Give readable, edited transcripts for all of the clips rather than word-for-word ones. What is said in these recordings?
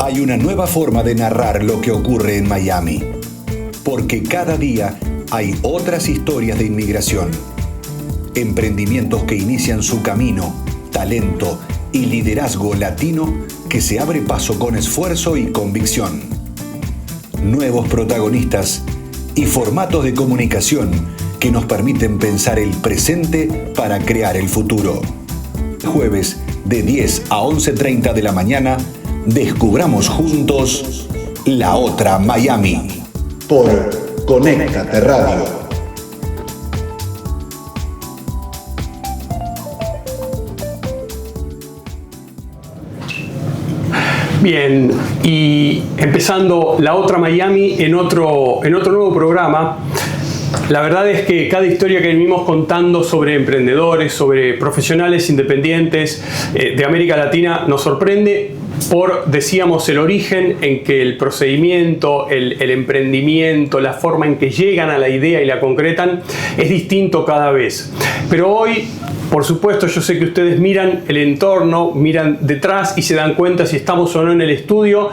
Hay una nueva forma de narrar lo que ocurre en Miami, porque cada día hay otras historias de inmigración, emprendimientos que inician su camino, talento y liderazgo latino que se abre paso con esfuerzo y convicción. Nuevos protagonistas y formatos de comunicación que nos permiten pensar el presente para crear el futuro. Jueves de 10 a 11:30 de la mañana, descubramos juntos La Otra Miami por Conéctate Radio. Bien, y empezando La Otra Miami en otro nuevo programa. La verdad es que cada historia que venimos contando sobre emprendedores, sobre profesionales independientes de América Latina nos sorprende por, decíamos, el origen en que el procedimiento, el emprendimiento, la forma en que llegan a la idea y la concretan es distinto cada vez. Pero hoy, por supuesto, yo sé que ustedes miran el entorno, miran detrás y se dan cuenta si estamos o no en el estudio,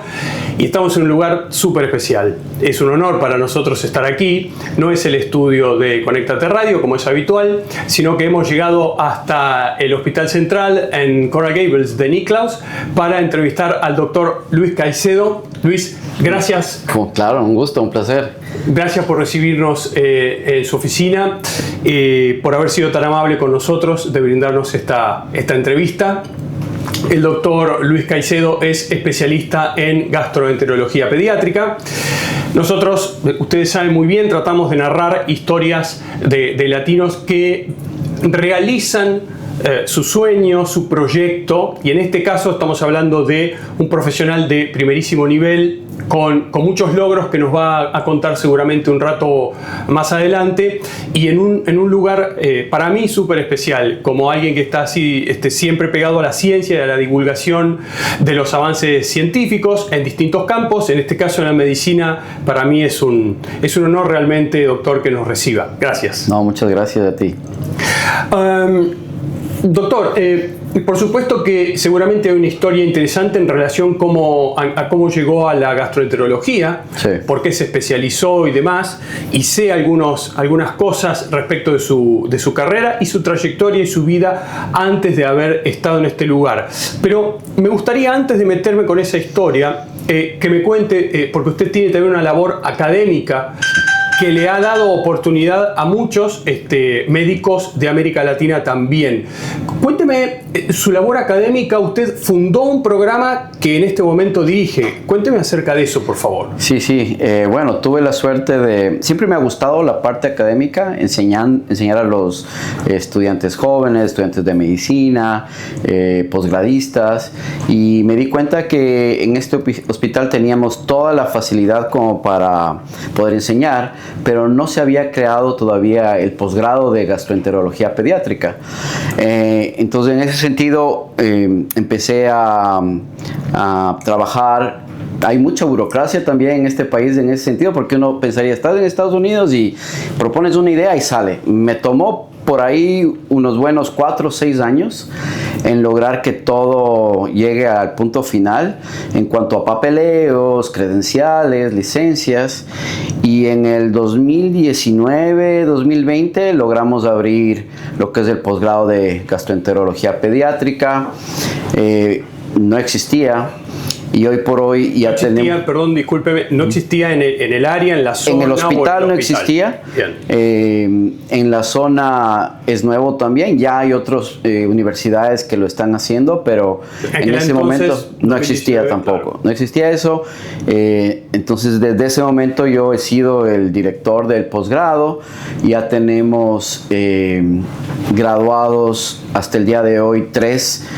y estamos en un lugar súper especial. Es un honor para nosotros estar aquí. No es el estudio de Conéctate Radio, como es habitual, sino que hemos llegado hasta el Hospital Central en Coral Gables de Niklaus para entrevistar al doctor Luis Caicedo. Luis, gracias. Claro, un gusto, un placer. Gracias por recibirnos en su oficina, por haber sido tan amable con nosotros de brindarnos esta entrevista. El doctor Luis Caicedo es especialista en gastroenterología pediátrica. Nosotros, ustedes saben muy bien, tratamos de narrar historias de latinos que realizan su sueño, su proyecto, y en este caso estamos hablando de un profesional de primerísimo nivel con muchos logros que nos va a contar seguramente un rato más adelante, y en un lugar para mí súper especial, como alguien que está así siempre pegado a la ciencia y a la divulgación de los avances científicos en distintos campos. En este caso en la medicina, para mí es un honor realmente, doctor, que nos reciba. Gracias. No, muchas gracias a ti. Doctor, por supuesto que seguramente hay una historia interesante en relación a cómo llegó a la gastroenterología, sí, por qué se especializó y demás, y sé algunas cosas respecto de su carrera y su trayectoria y su vida antes de haber estado en este lugar. Pero me gustaría, antes de meterme con esa historia, que me cuente, porque usted tiene también una labor académica que le ha dado oportunidad a muchos médicos de América Latina también. Cuénteme su labor académica. Usted fundó un programa que en este momento dirige. Cuénteme acerca de eso, por favor. Sí. Bueno, tuve la suerte de... Siempre me ha gustado la parte académica, enseñar a los estudiantes jóvenes, estudiantes de medicina, posgradistas, y me di cuenta que en este hospital teníamos toda la facilidad como para poder enseñar, pero no se había creado todavía el posgrado de gastroenterología pediátrica. Entonces, en ese sentido, empecé a trabajar. Hay mucha burocracia también en este país en ese sentido, porque uno pensaría, estás en Estados Unidos y propones una idea y sale. Me tomó por ahí unos buenos 4 o 6 años en lograr que todo llegue al punto final en cuanto a papeleos, credenciales, licencias, y en el 2019-2020 logramos abrir lo que es el posgrado de gastroenterología pediátrica. No existía. Y hoy por hoy ya tenemos... Perdón, discúlpeme, no existía en el área, en la zona. En el hospital no existía. En la zona es nuevo también. Ya hay otras universidades que lo están haciendo, pero en ese momento no existía tampoco. Claro. No existía eso. Entonces, desde ese momento yo he sido el director del posgrado. Ya tenemos graduados hasta el día de hoy 3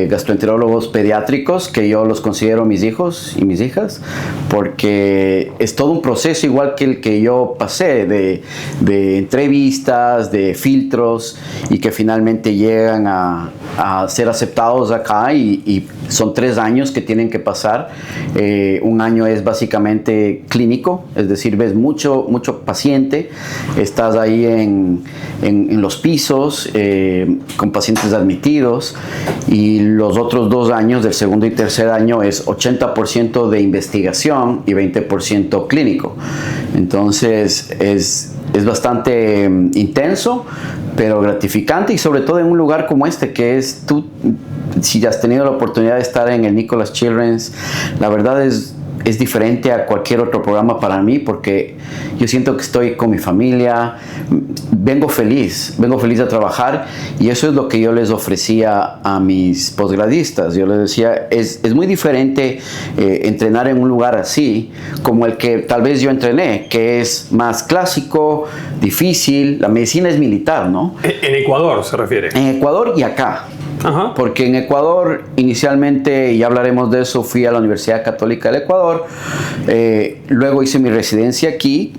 gastroenterólogos pediátricos, que yo los considero mis hijos y mis hijas, porque es todo un proceso igual que el que yo pasé de entrevistas, de filtros, y que finalmente llegan a ser aceptados acá y Son 3 años que tienen que pasar. Un año es básicamente clínico, es decir, ves mucho paciente, estás ahí en los pisos con pacientes admitidos, y los otros 2 años, del segundo y tercer año, es 80% de investigación y 20% clínico. Entonces es bastante intenso, pero gratificante, y sobre todo en un lugar como este, que es si has tenido la oportunidad de estar en el Nicholas Children's, la verdad es diferente a cualquier otro programa para mí, porque yo siento que estoy con mi familia, vengo feliz a trabajar, y eso es lo que yo les ofrecía a mis posgradistas. Yo les decía, es muy diferente entrenar en un lugar así, como el que tal vez yo entrené, que es más clásico, difícil. La medicina es militar, ¿no? En Ecuador se refiere. En Ecuador y acá. Ajá. Porque en Ecuador, inicialmente, y hablaremos de eso, fui a la Universidad Católica del Ecuador, luego hice mi residencia aquí,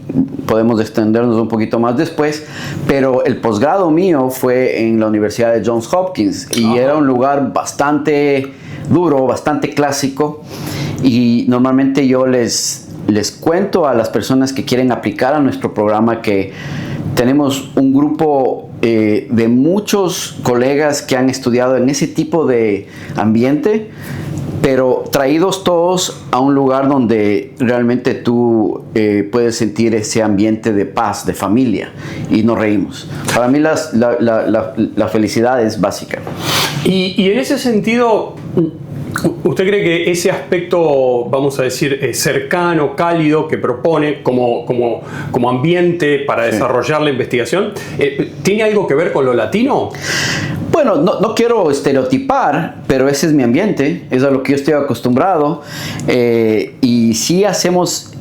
podemos extendernos un poquito más después, pero el posgrado mío fue en la Universidad de Johns Hopkins, y era un lugar bastante duro, bastante clásico, y normalmente yo les cuento a las personas que quieren aplicar a nuestro programa que tenemos un grupo de muchos colegas que han estudiado en ese tipo de ambiente, pero traídos todos a un lugar donde realmente tú puedes sentir ese ambiente de paz, de familia, y nos reímos. Para mí la felicidad es básica. Y en ese sentido, ¿usted cree que ese aspecto, vamos a decir, cercano, cálido, que propone como ambiente para desarrollar la investigación, tiene algo que ver con lo latino? Bueno, no quiero estereotipar, pero ese es mi ambiente, es a lo que yo estoy acostumbrado, y sí hacemos,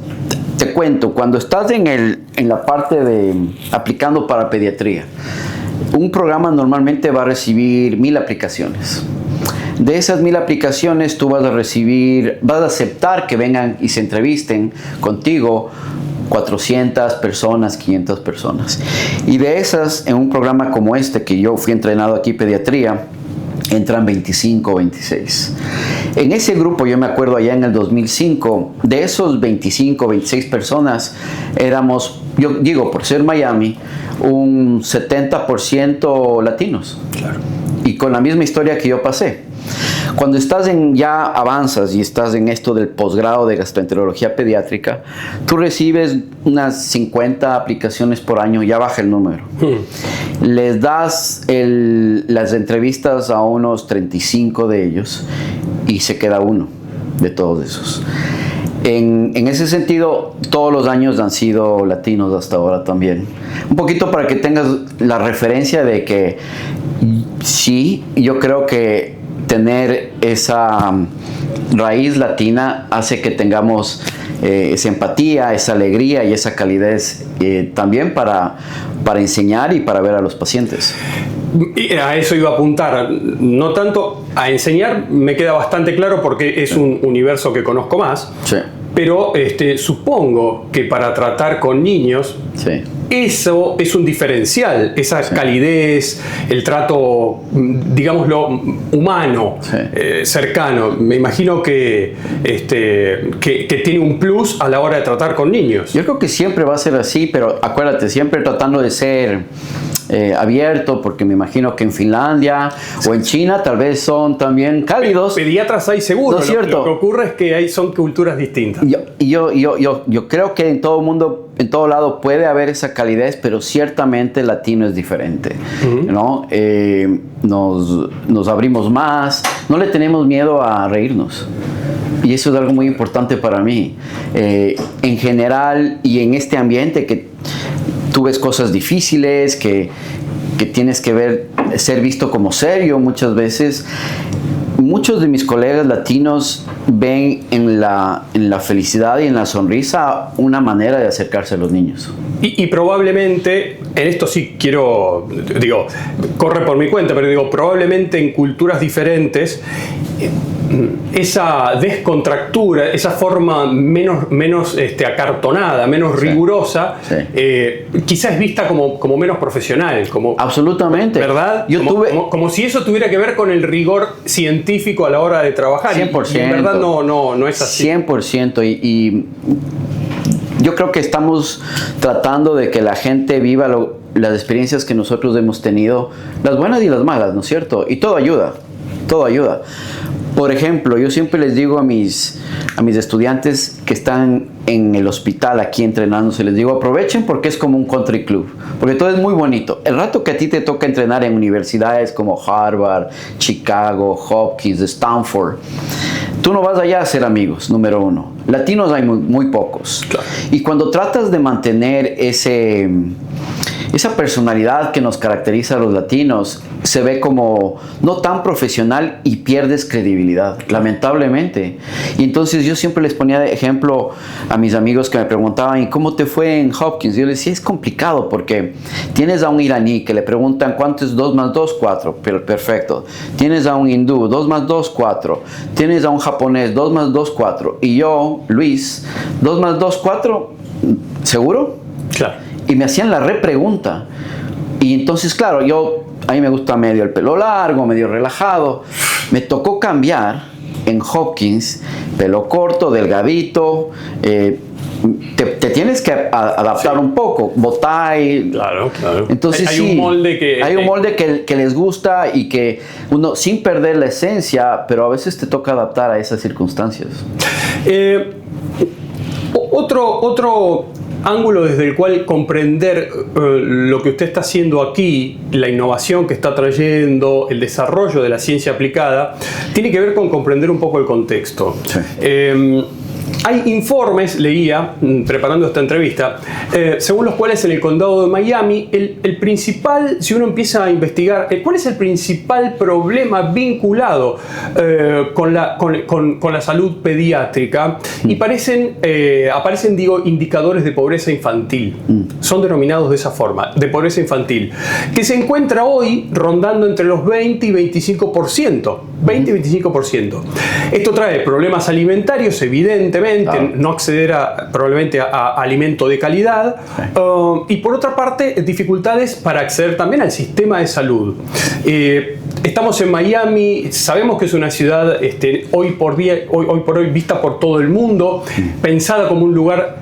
te cuento, cuando estás en la parte de aplicando para pediatría, un programa normalmente va a recibir 1000 aplicaciones. De esas 1000 aplicaciones tú vas a aceptar que vengan y se entrevisten contigo 400 personas, 500 personas. Y de esas, en un programa como este, que yo fui entrenado aquí, pediatría, entran 25 o 26. En ese grupo, yo me acuerdo allá en el 2005, de esos 25 o 26 personas, éramos, yo digo, por ser Miami, un 70% latinos. Claro. Y con la misma historia que yo pasé. Cuando ya avanzas y estás en esto del posgrado de gastroenterología pediátrica, tú recibes unas 50 aplicaciones por año, ya baja el número. Les das las entrevistas a unos 35 de ellos y se queda uno de todos esos. En ese sentido, todos los años han sido latinos hasta ahora también. Un poquito para que tengas la referencia de que sí, yo creo que tener esa raíz latina hace que tengamos esa empatía, esa alegría y esa calidez también para enseñar y para ver a los pacientes. Y a eso iba a apuntar, no tanto a enseñar, me queda bastante claro porque es un universo que conozco más, Sí. pero supongo que para tratar con niños, Sí. eso es un diferencial, esa calidez, el trato, digámoslo, humano, cercano. Me imagino que tiene un plus a la hora de tratar con niños. Yo creo que siempre va a ser así, pero acuérdate, siempre tratando de ser abierto, porque me imagino que en Finlandia o en China tal vez son también cálidos. Pediatras hay seguro, ¿No es cierto? Lo que ocurre es que son culturas distintas. Yo creo que en todo mundo, en todo lado puede haber esa calidez, pero ciertamente el latino es diferente, ¿no? Nos abrimos más, no le tenemos miedo a reírnos. Y eso es algo muy importante para mí. En general y en este ambiente que tú ves cosas difíciles, que tienes que ser visto como serio muchas veces. Muchos de mis colegas latinos ven en la felicidad y en la sonrisa una manera de acercarse a los niños. Y probablemente, en esto sí corre por mi cuenta, pero probablemente en culturas diferentes esa descontractura, esa forma menos acartonada, menos rigurosa, quizás es vista como menos profesional. Absolutamente. ¿Verdad? Como si eso tuviera que ver con el rigor científico a la hora de trabajar. 100%. Y en verdad no es así. 100%. Y yo creo que estamos tratando de que la gente viva las experiencias que nosotros hemos tenido, las buenas y las malas, ¿no es cierto? Y todo ayuda. Por ejemplo, yo siempre les digo a mis estudiantes que están en el hospital aquí entrenándose, les digo, aprovechen porque es como un country club, porque todo es muy bonito. El rato que a ti te toca entrenar en universidades como Harvard, Chicago, Hopkins, Stanford, tú no vas allá a ser amigos, número uno. Latinos hay muy pocos. Claro. Y cuando tratas de mantener esa personalidad que nos caracteriza a los latinos, se ve como no tan profesional y pierdes credibilidad, lamentablemente. Y entonces yo siempre les ponía de ejemplo a mis amigos que me preguntaban, ¿y cómo te fue en Hopkins? Yo les decía, es complicado porque tienes a un iraní que le preguntan ¿cuánto es 2 más 2? 4, perfecto. Tienes a un hindú, 2 más 2, 4. Tienes a un japonés, 2 más 2, 4. Y yo, Luis, 2 más 2, 4, ¿seguro? Claro. Y me hacían la repregunta. Y entonces, claro, a mí me gusta medio el pelo largo, medio relajado. Me tocó cambiar en Hopkins, pelo corto, delgadito. Te tienes que adaptar un poco, botay. Claro. Entonces hay un molde que les gusta y que uno, sin perder la esencia, pero a veces te toca adaptar a esas circunstancias. Otro ángulo desde el cual comprender lo que usted está haciendo aquí, la innovación que está trayendo, el desarrollo de la ciencia aplicada, tiene que ver con comprender un poco el contexto. Sí. Hay informes, leía, preparando esta entrevista, según los cuales en el condado de Miami, el principal, si uno empieza a investigar, ¿cuál es el principal problema vinculado con la salud pediátrica? Y aparecen, indicadores de pobreza infantil. Son denominados de esa forma, de pobreza infantil, que se encuentra hoy rondando entre los 20 y 25%. 20 y 25%. Esto trae problemas alimentarios, evidentemente, no acceder probablemente a alimento de calidad, y por otra parte, dificultades para acceder también al sistema de salud. Estamos en Miami, sabemos que es una ciudad hoy por hoy vista por todo el mundo, pensada como un lugar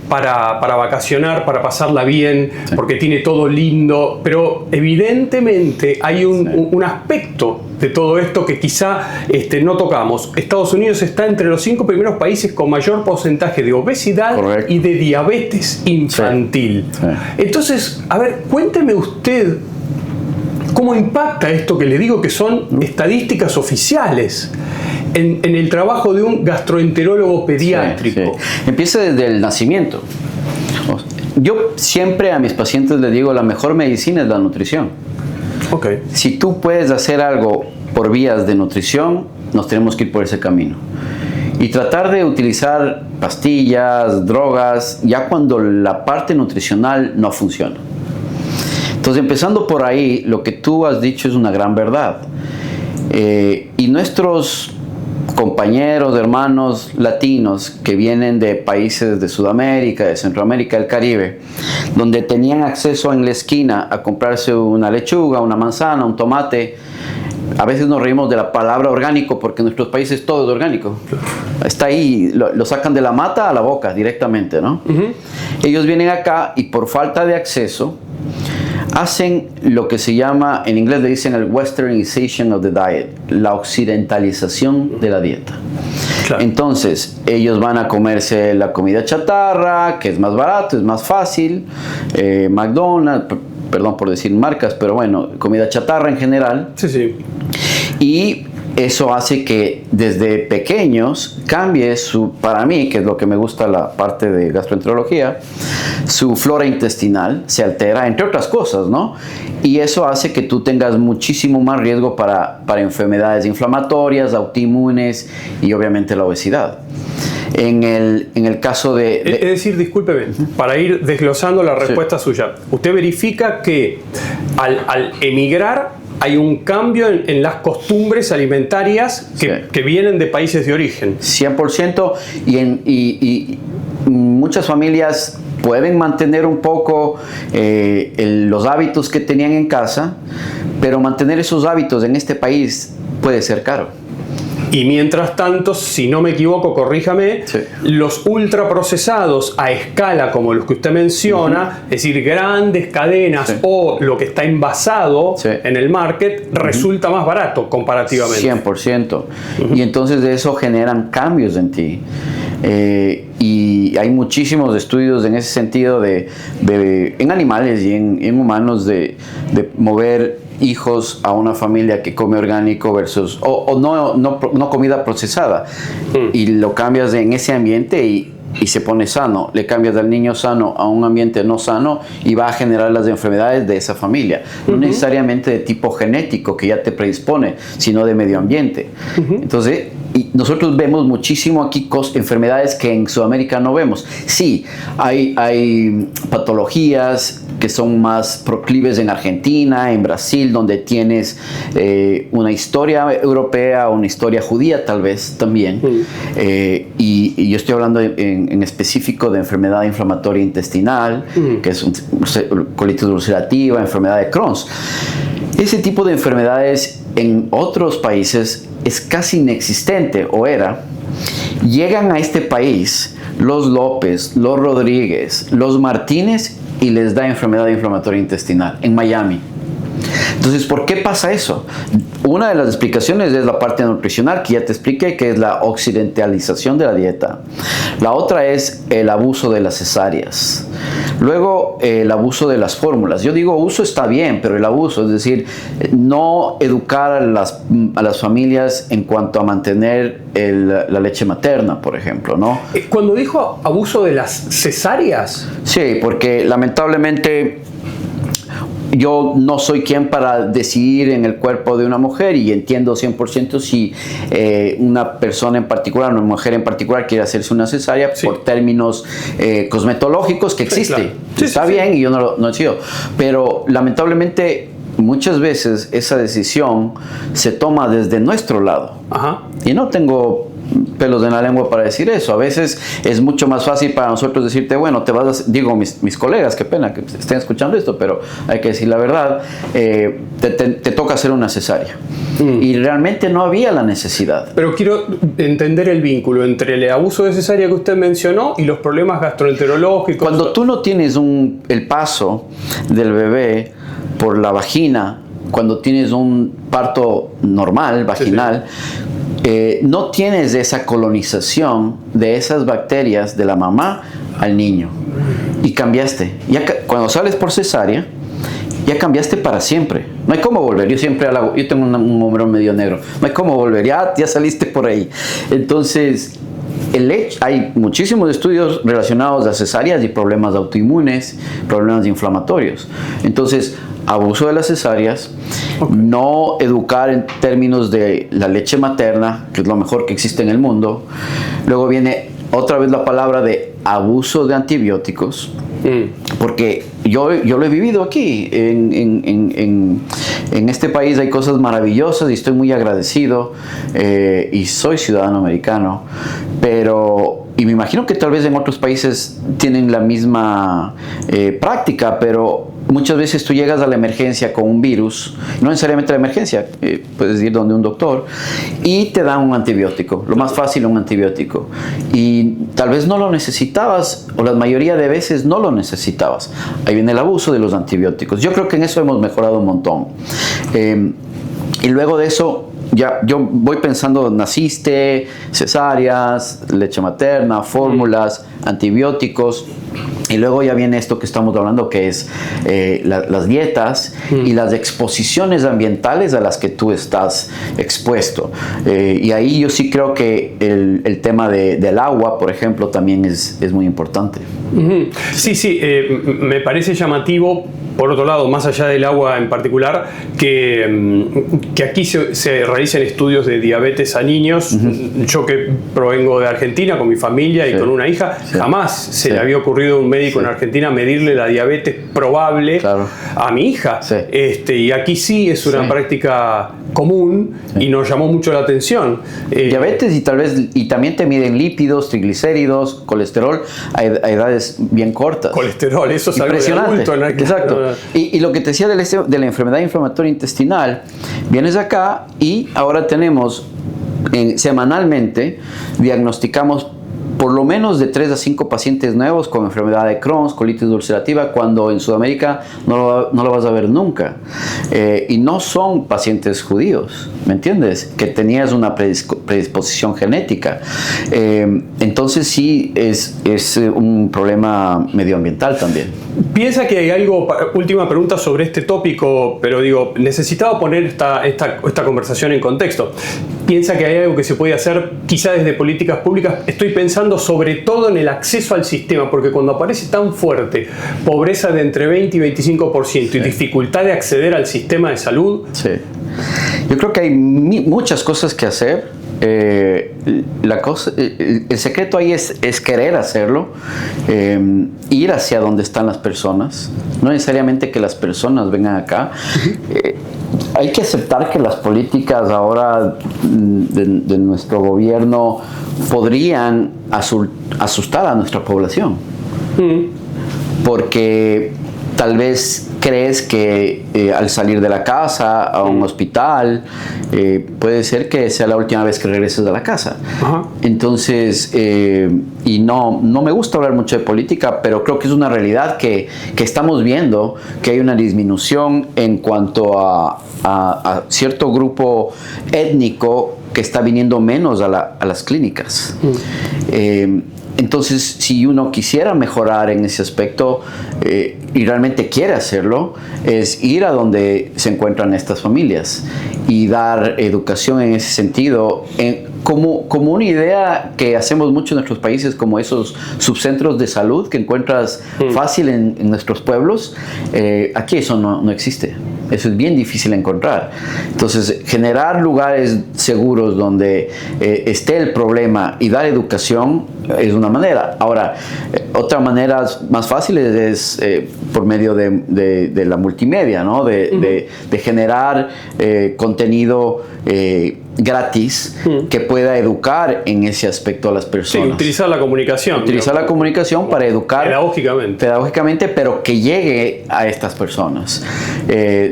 para vacacionar, para pasarla bien, porque tiene todo lindo, pero evidentemente hay un aspecto de todo esto que quizá no tocamos. Estados Unidos está entre los 5 primeros países con mayor porcentaje de obesidad. Correcto. Y de diabetes infantil. Sí. Entonces, a ver, cuénteme usted cómo impacta esto que le digo que son estadísticas oficiales en el trabajo de un gastroenterólogo pediátrico. Sí. Empieza desde el nacimiento. Yo siempre a mis pacientes les digo, la mejor medicina es la nutrición. Okay. Si tú puedes hacer algo por vías de nutrición, nos tenemos que ir por ese camino. Y tratar de utilizar pastillas, drogas, ya cuando la parte nutricional no funciona. Entonces, empezando por ahí, lo que tú has dicho es una gran verdad. Y nuestros compañeros, hermanos latinos que vienen de países de Sudamérica, de Centroamérica, del Caribe, donde tenían acceso en la esquina a comprarse una lechuga, una manzana, un tomate. A veces nos reímos de la palabra orgánico porque en nuestros países todo es orgánico. Está ahí, lo sacan de la mata a la boca directamente, ¿no? Ellos vienen acá y por falta de acceso hacen lo que se llama, en inglés le dicen el westernization of the diet, la occidentalización de la dieta. Claro. Entonces, ellos van a comerse la comida chatarra, que es más barato, es más fácil, McDonald's, perdón por decir marcas, pero bueno, comida chatarra en general. Sí. Y eso hace que desde pequeños cambie para mí, que es lo que me gusta la parte de gastroenterología, su flora intestinal se altera, entre otras cosas, ¿no? Y eso hace que tú tengas muchísimo más riesgo para enfermedades inflamatorias, autoinmunes y obviamente la obesidad. En el caso de... Es decir, discúlpeme, para ir desglosando la respuesta suya, usted verifica que al emigrar hay un cambio en las costumbres alimentarias que vienen de países de origen. 100%, y muchas familias pueden mantener un poco los hábitos que tenían en casa, pero mantener esos hábitos en este país puede ser caro. Y mientras tanto, si no me equivoco, corríjame, sí, los ultraprocesados a escala, como los que usted menciona, es decir, grandes cadenas, sí, o lo que está envasado, sí, en el market, resulta más barato comparativamente. 100%. Y entonces de eso generan cambios en ti. Y hay muchísimos estudios en ese sentido en animales y en humanos de mover hijos a una familia que come orgánico versus o no comida procesada, y lo cambias en ese ambiente y se pone sano. Le cambias al niño sano a un ambiente no sano y va a generar las enfermedades de esa familia, no necesariamente de tipo genético que ya te predispone, sino de medio ambiente. Entonces, y nosotros vemos muchísimo aquí enfermedades que en Sudamérica no vemos. Sí, hay patologías que son más proclives en Argentina, en Brasil, donde tienes una historia europea, una historia judía tal vez también. Y yo estoy hablando en específico de enfermedad inflamatoria intestinal, que es colitis ulcerativa, enfermedad de Crohn's. Ese tipo de enfermedades en otros países es casi inexistente, o era. Llegan a este país los López, los Rodríguez, los Martínez, y les da enfermedad inflamatoria intestinal en Miami. Entonces, ¿por qué pasa eso? Una de las explicaciones es la parte nutricional, que ya te expliqué, que es la occidentalización de la dieta. La otra es el abuso de las cesáreas. Luego, el abuso de las fórmulas. Yo digo, uso está bien, pero el abuso, es decir, no educar a las familias en cuanto a mantener la leche materna, por ejemplo, ¿no? Cuando dijo abuso de las cesáreas. Sí, porque lamentablemente yo no soy quien para decidir en el cuerpo de una mujer, y entiendo 100% si una persona en particular, una mujer en particular, quiere hacerse una cesárea, sí, por términos cosmetológicos que existe. Sí, claro. Sí, está bien, y yo no he sido. Pero lamentablemente muchas veces esa decisión se toma desde nuestro lado. Ajá. Y no tengo pelos en la lengua para decir eso. A veces es mucho más fácil para nosotros decirte, bueno, te vas a... Digo, mis colegas, qué pena que estén escuchando esto, pero hay que decir la verdad, te toca hacer una cesárea. Y realmente no había la necesidad. Pero quiero entender el vínculo entre el abuso de cesárea que usted mencionó y los problemas gastroenterológicos. Cuando tú no tienes el paso del bebé por la vagina, cuando tienes un parto normal, vaginal, no tienes esa colonización de esas bacterias de la mamá al niño. Y cambiaste. Cuando sales por cesárea, ya cambiaste para siempre. No hay cómo volver. Yo tengo un hombro medio negro. No hay cómo volver. Ya saliste por ahí. Entonces, hay muchísimos estudios relacionados a cesáreas y problemas autoinmunes, problemas inflamatorios. Entonces, abuso de las cesáreas, no educar en términos de la leche materna, que es lo mejor que existe en el mundo. Luego viene otra vez la palabra de abuso de antibióticos, porque yo lo he vivido aquí. En este país hay cosas maravillosas y estoy muy agradecido, y soy ciudadano americano, y me imagino que tal vez en otros países tienen la misma práctica, pero muchas veces tú llegas a la emergencia con un virus, no necesariamente a la emergencia, puedes ir donde un doctor, y te dan un antibiótico, lo más fácil, un antibiótico, y tal vez no lo necesitabas, o la mayoría de veces no lo necesitabas. Ahí viene el abuso de los antibióticos. Yo creo que en eso hemos mejorado un montón. Y luego de eso, yo voy pensando, naciste, cesáreas, leche materna, fórmulas, antibióticos, y luego ya viene esto que estamos hablando, que es las dietas y las exposiciones ambientales a las que tú estás expuesto. Y ahí yo sí creo que el tema del agua, por ejemplo, también es muy importante. Sí, me parece llamativo, por otro lado, más allá del agua en particular, que aquí se realicen estudios de diabetes a niños. Yo que provengo de Argentina con mi familia y con una hija, jamás se le había ocurrido a un médico en Argentina medirle la diabetes probable a mi hija. Y aquí sí es una práctica común y nos llamó mucho la atención. Diabetes y también te miden lípidos, triglicéridos, colesterol a edades bien cortas. Colesterol, eso es algo de adulto. Exacto. Y lo que te decía de la enfermedad inflamatoria intestinal, vienes acá y ahora tenemos semanalmente, diagnosticamos por lo menos de 3 a 5 pacientes nuevos con enfermedad de Crohn's, colitis ulcerativa, cuando en Sudamérica no lo vas a ver nunca. Y no son pacientes judíos, ¿me entiendes? Que tenías una predisposición genética. Entonces sí es un problema medioambiental también. Piensa que hay algo, última pregunta sobre este tópico, pero digo, necesitaba poner esta conversación en contexto. Piensa que hay algo que se puede hacer quizá desde políticas públicas. Estoy pensando sobre todo en el acceso al sistema, porque cuando aparece tan fuerte pobreza de entre 20 y 25% y dificultad de acceder al sistema de salud. Sí. Yo creo que hay muchas cosas que hacer. El secreto ahí es querer hacerlo, ir hacia donde están las personas, no necesariamente que las personas vengan acá. Hay que aceptar que las políticas ahora de nuestro gobierno podrían asustar a nuestra población, porque tal vez crees que al salir de la casa a un hospital puede ser que sea la última vez que regreses a la casa. Entonces, y no me gusta hablar mucho de política, pero creo que es una realidad que estamos viendo que hay una disminución en cuanto a cierto grupo étnico que está viniendo menos a las clínicas. Entonces, si uno quisiera mejorar en ese aspecto y realmente quiere hacerlo, es ir a donde se encuentran estas familias y dar educación en ese sentido, como una idea que hacemos mucho en nuestros países, como esos subcentros de salud que encuentras fácil en nuestros pueblos. Aquí eso no existe. Eso es bien difícil de encontrar. Entonces, generar lugares seguros donde esté el problema y dar educación es una manera. Ahora, otra manera más fácil es por medio de la multimedia, ¿no? De generar contenido gratis que pueda educar en ese aspecto a las personas. Sí, utilizar la comunicación. Utilizar la comunicación para educar pedagógicamente, pero que llegue a estas personas.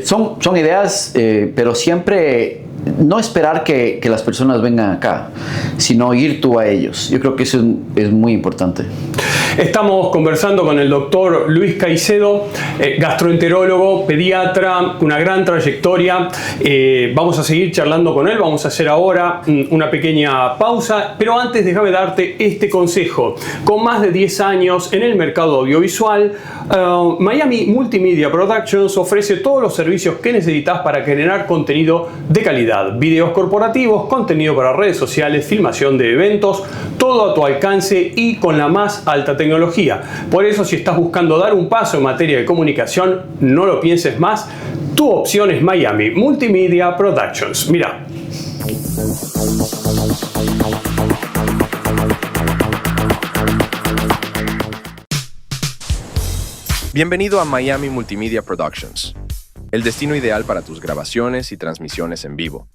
Son ideas, pero siempre no esperar que las personas vengan acá, sino ir tú a ellos. Yo creo que eso es muy importante. Estamos conversando con el doctor Luis Caicedo, gastroenterólogo, pediatra, una gran trayectoria. Vamos a seguir charlando con él, vamos a hacer ahora una pequeña pausa, pero antes déjame darte este consejo. Con más de 10 años en el mercado audiovisual, Miami Multimedia Productions ofrece todos los servicios que necesitas para generar contenido de calidad. Videos corporativos, contenido para redes sociales, filmación de eventos, todo a tu alcance y con la más alta tecnología. Por eso, si estás buscando dar un paso en materia de comunicación, no lo pienses más. Tu opción es Miami Multimedia Productions. Mira. Bienvenido a Miami Multimedia Productions, el destino ideal para tus grabaciones y transmisiones en vivo.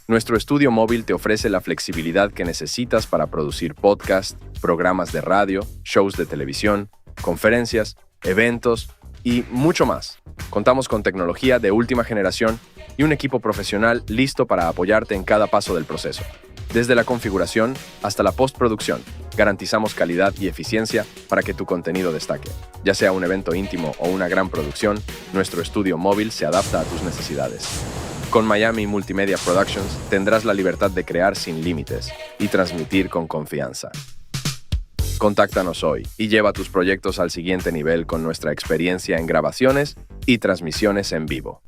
Nuestro estudio móvil te ofrece la flexibilidad que necesitas para producir podcasts, programas de radio, shows de televisión, conferencias, eventos y mucho más. Contamos con tecnología de última generación y un equipo profesional listo para apoyarte en cada paso del proceso. Desde la configuración hasta la postproducción, garantizamos calidad y eficiencia para que tu contenido destaque. Ya sea un evento íntimo o una gran producción, nuestro estudio móvil se adapta a tus necesidades. Con Miami Multimedia Productions tendrás la libertad de crear sin límites y transmitir con confianza. Contáctanos hoy y lleva tus proyectos al siguiente nivel con nuestra experiencia en grabaciones y transmisiones en vivo.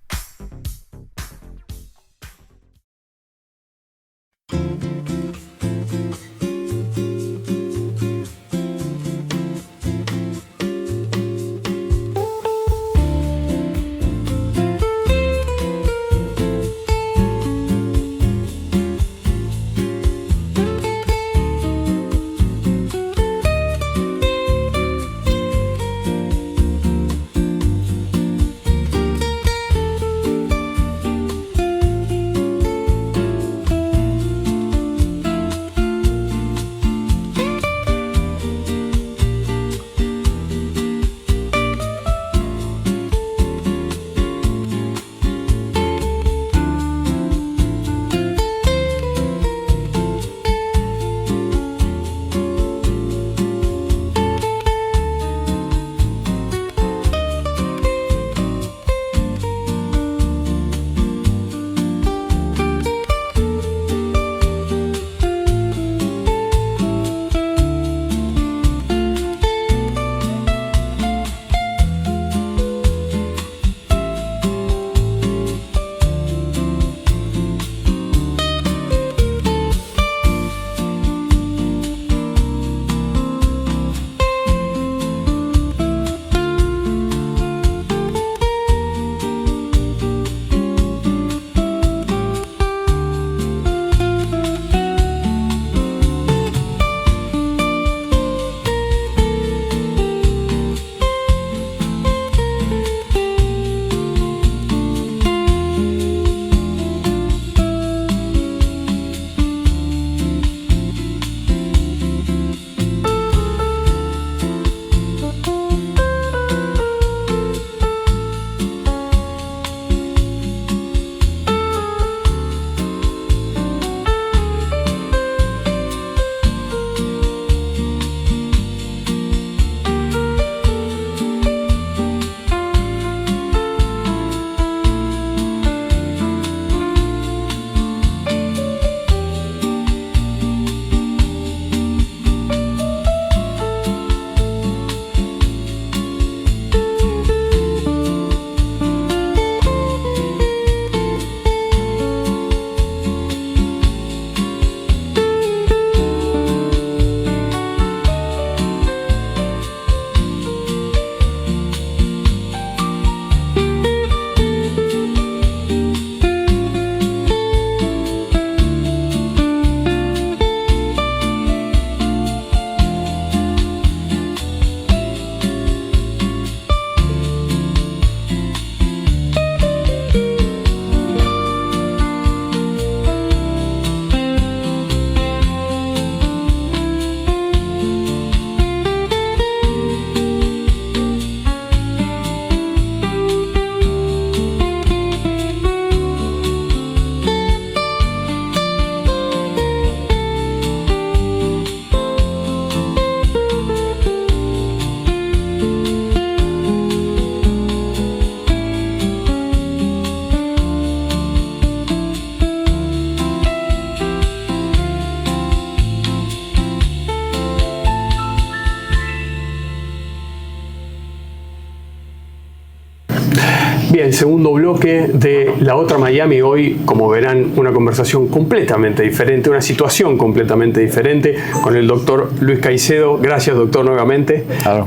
el segundo bloque de La Otra Miami. Hoy, como verán, una conversación completamente diferente, una situación completamente diferente con el doctor Luis Caicedo. Gracias, doctor, nuevamente, claro,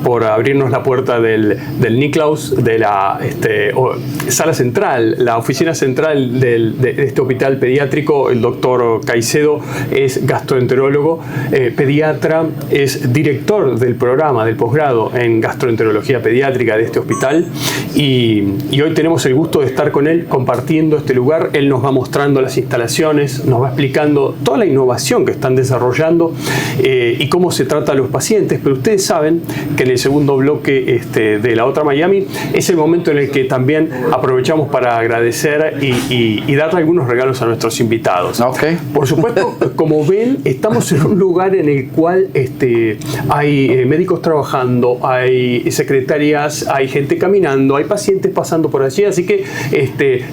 por abrirnos la puerta del Niklaus, de la sala central, la oficina central de este hospital pediátrico. El doctor Caicedo es gastroenterólogo, pediatra, es director del programa del posgrado en gastroenterología pediátrica de este hospital, y hoy tenemos el gusto de estar con él compartiendo este lugar. Él nos va mostrando las instalaciones, nos va explicando toda la innovación que están desarrollando y cómo se trata a los pacientes. Pero ustedes saben que en el segundo bloque de La Otra Miami es el momento en el que también aprovechamos para agradecer y darle algunos regalos a nuestros invitados. Okay. Por supuesto, como ven, estamos en un lugar en el cual hay médicos trabajando, hay secretarias, hay gente caminando, hay pacientes pasando por allí, así que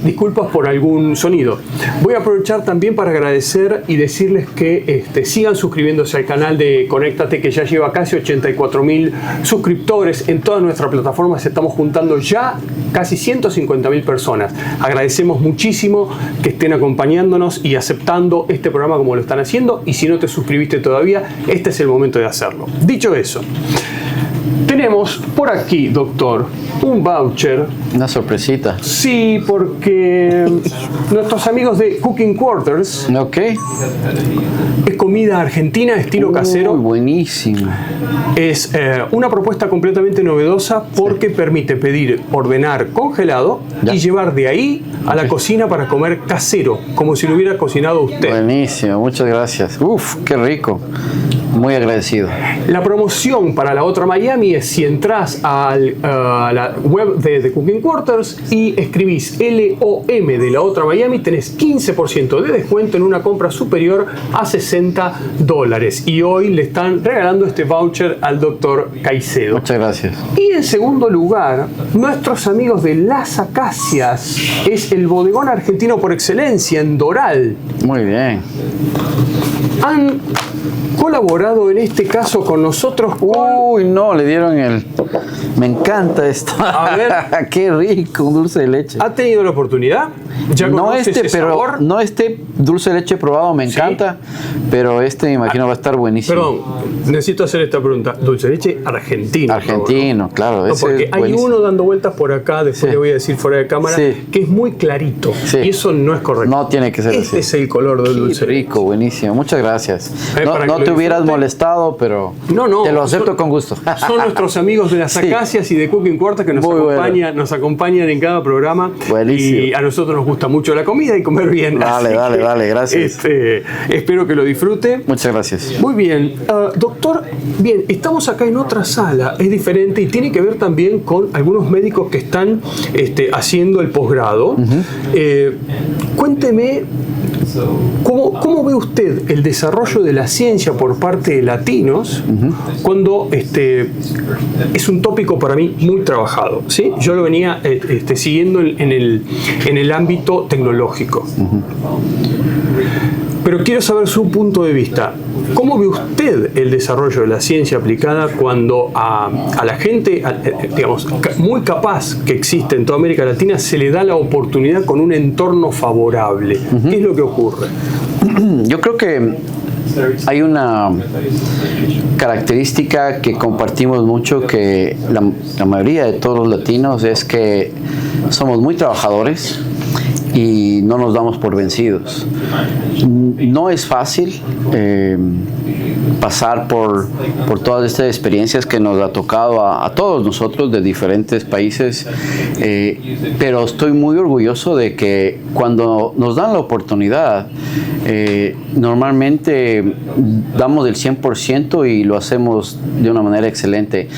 disculpas por algún sonido. Voy a aprovechar también para agradecer y decirles que sigan suscribiéndose al canal de Conéctate, que ya lleva casi 84.000 suscriptores en todas nuestras plataformas. Estamos juntando ya casi 150.000 personas. Agradecemos muchísimo que estén acompañándonos y aceptando este programa como lo están haciendo, y si no te suscribiste todavía, este es el momento de hacerlo. Dicho eso, tenemos por aquí, doctor, un voucher. Una sorpresita. Sí, porque nuestros amigos de Cooking Quarters, Ok. es comida argentina estilo casero. Buenísimo. Es una propuesta completamente novedosa porque permite pedir, ordenar congelado Ya. y llevar de ahí a la cocina para comer casero, como si lo hubiera cocinado usted. Buenísimo, muchas gracias. Uf, qué rico. Muy agradecido. La promoción para La Otra Miami es si entras a la web de Cooking Quarters y escribís LOM de La Otra Miami, tenés 15% de descuento en una compra superior a $60. Y hoy le están regalando este voucher al doctor Caicedo. Muchas gracias. Y en segundo lugar, nuestros amigos de Las Acacias, es el bodegón argentino por excelencia en Doral. Muy bien. Han colaborado en este caso con nosotros. Uy, no, le dieron el... Me encanta esto. A ver. Qué rico, un dulce de leche. ¿Ha tenido la oportunidad? ¿Ya No conoces ese pero sabor? no dulce de leche probado, me encanta, pero me imagino va a estar buenísimo. Perdón, necesito hacer esta pregunta. Dulce de leche argentino. Argentino, ¿no? claro. No, ese porque es hay buenísimo. uno dando vueltas por acá, después Sí. le voy a decir fuera de cámara, Sí. que es muy clarito. Sí. Y eso no es correcto. No tiene que ser Este así. es el color del Qué dulce de leche. rico, buenísimo. Muchas gracias. Para No que te lo hubieras disfrute. molestado, pero No, te lo acepto son- con gusto. Son nuestros amigos de Las Sí. Acacias y de Cooking Quarters que nos Muy bueno. nos acompañan en cada programa. Buenísimo. Y a nosotros nos gusta mucho la comida y comer bien. Dale, Así dale, gracias. Espero que lo disfrute. Muchas gracias. Muy bien, doctor, bien, estamos acá en otra sala, es diferente y tiene que ver también con algunos médicos que están haciendo el posgrado. Cuénteme, ¿cómo ve usted el desarrollo de la ciencia por parte de latinos cuando es un tópico para mí muy trabajado? ¿Sí? Yo lo venía siguiendo en el ámbito tecnológico. Pero quiero saber su punto de vista. ¿Cómo ve usted el desarrollo de la ciencia aplicada cuando a la gente, digamos, muy capaz que existe en toda América Latina, se le da la oportunidad con un entorno favorable? ¿Qué es lo que ocurre? Yo creo que hay una característica que compartimos mucho, que la mayoría de todos los latinos, es que somos muy trabajadores y no nos damos por vencidos. No es fácil pasar por todas estas experiencias que nos ha tocado a todos nosotros de diferentes países, pero estoy muy orgulloso de que cuando nos dan la oportunidad, normalmente damos el 100% y lo hacemos de una manera excelente.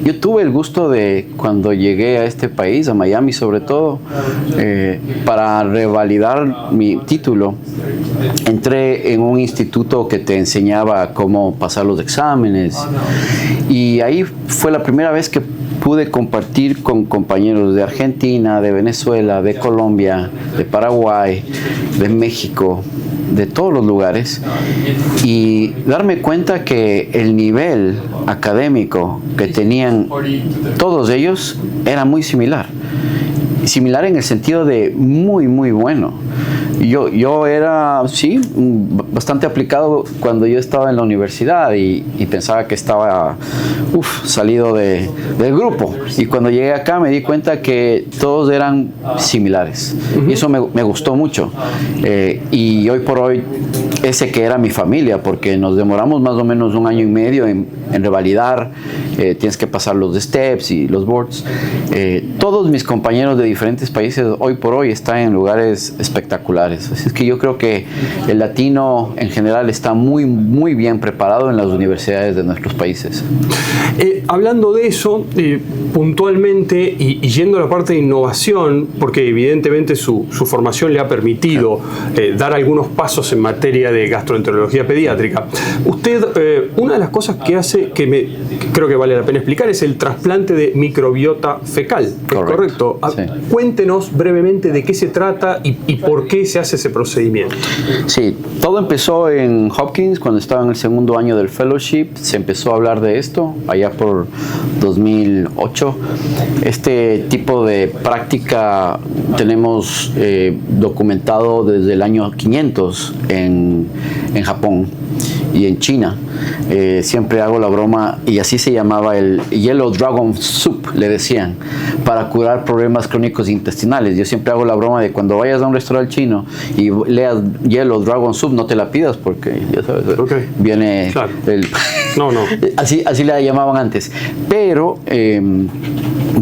Yo tuve el gusto de, cuando llegué a este país, a Miami sobre todo, para revalidar mi título, entré en un instituto que te enseñaba cómo pasar los exámenes, y ahí fue la primera vez que pude compartir con compañeros de Argentina, de Venezuela, de Colombia, de Paraguay, de México, de todos los lugares, y darme cuenta que el nivel académico que tenían todos ellos era muy similar. similar en el sentido de muy, muy bueno. Yo era, sí, bastante aplicado cuando yo estaba en la universidad y pensaba que estaba salido del grupo. Y cuando llegué acá me di cuenta que todos eran similares. Y eso me gustó mucho. Y hoy por hoy, ese que era mi familia, porque nos demoramos más o menos 1 año y medio en revalidar, tienes que pasar los steps y los boards. Todos mis compañeros de diferentes países hoy por hoy están en lugares espectaculares. Así es que yo creo que el latino en general está muy, muy bien preparado en las universidades de nuestros países. Hablando de eso, puntualmente y yendo a la parte de innovación, porque evidentemente su formación le ha permitido dar algunos pasos en materia de gastroenterología pediátrica. Usted, una de las cosas que hace, que creo que vale la pena explicar, es el trasplante de microbiota fecal. ¿Correcto? Sí. Cuéntenos brevemente de qué se trata y por qué se hace ese procedimiento. Sí, todo empezó en Hopkins cuando estaba en el 2º año del fellowship. Se empezó a hablar de esto allá por 2008. Este tipo de práctica tenemos documentado desde el año 500 en Japón y en China. Siempre hago la broma, y así se llamaba el Yellow Dragon Soup, le decían, para curar problemas crónicos intestinales. Yo siempre hago la broma de cuando vayas a un restaurante chino y leas Yellow Dragon Soup, no te la pidas porque, ya sabes, viene claro. No. Así la llamaban antes. Pero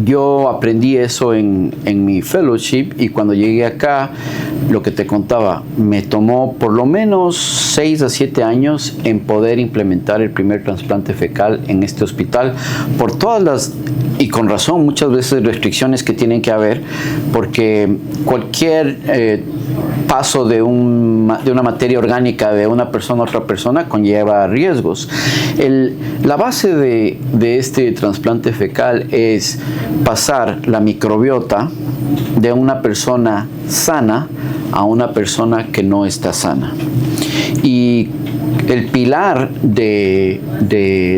yo aprendí eso en mi fellowship, y cuando llegué acá, lo que te contaba, me tomó por lo menos 6 a 7 años en poder implementar el primer trasplante fecal en este hospital, por todas las, y con razón, muchas veces restricciones que tienen que haber, porque cualquier paso de una materia orgánica de una persona a otra persona conlleva riesgos. La base de este trasplante fecal es pasar la microbiota de una persona sana a una persona que no está sana. Y el pilar de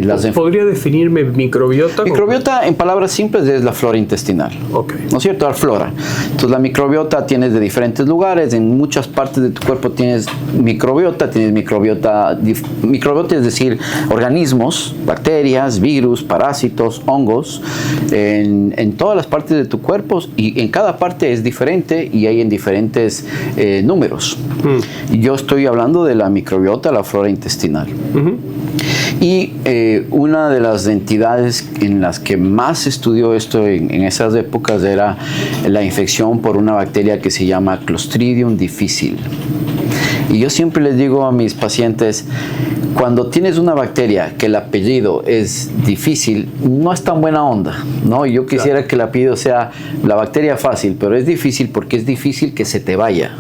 las... ¿Podría definirme microbiota? Microbiota, en palabras simples, es la flora intestinal. Okay. ¿No es cierto? La flora. Entonces, la microbiota tienes de diferentes lugares. En muchas partes de tu cuerpo tienes microbiota. Microbiota es decir, organismos, bacterias, virus, parásitos, hongos, en todas las partes de tu cuerpo, y en cada parte es diferente y hay en diferentes números. Yo estoy hablando de la microbiota, la flora intestinal. Y una de las entidades en las que más se estudió esto en esas épocas era la infección por una bacteria que se llama Clostridium difficile. Y yo siempre les digo a mis pacientes, cuando tienes una bacteria que el apellido es difícil, no es tan buena onda, ¿no? Yo quisiera que el apellido sea la bacteria fácil, pero es difícil porque es difícil que se te vaya.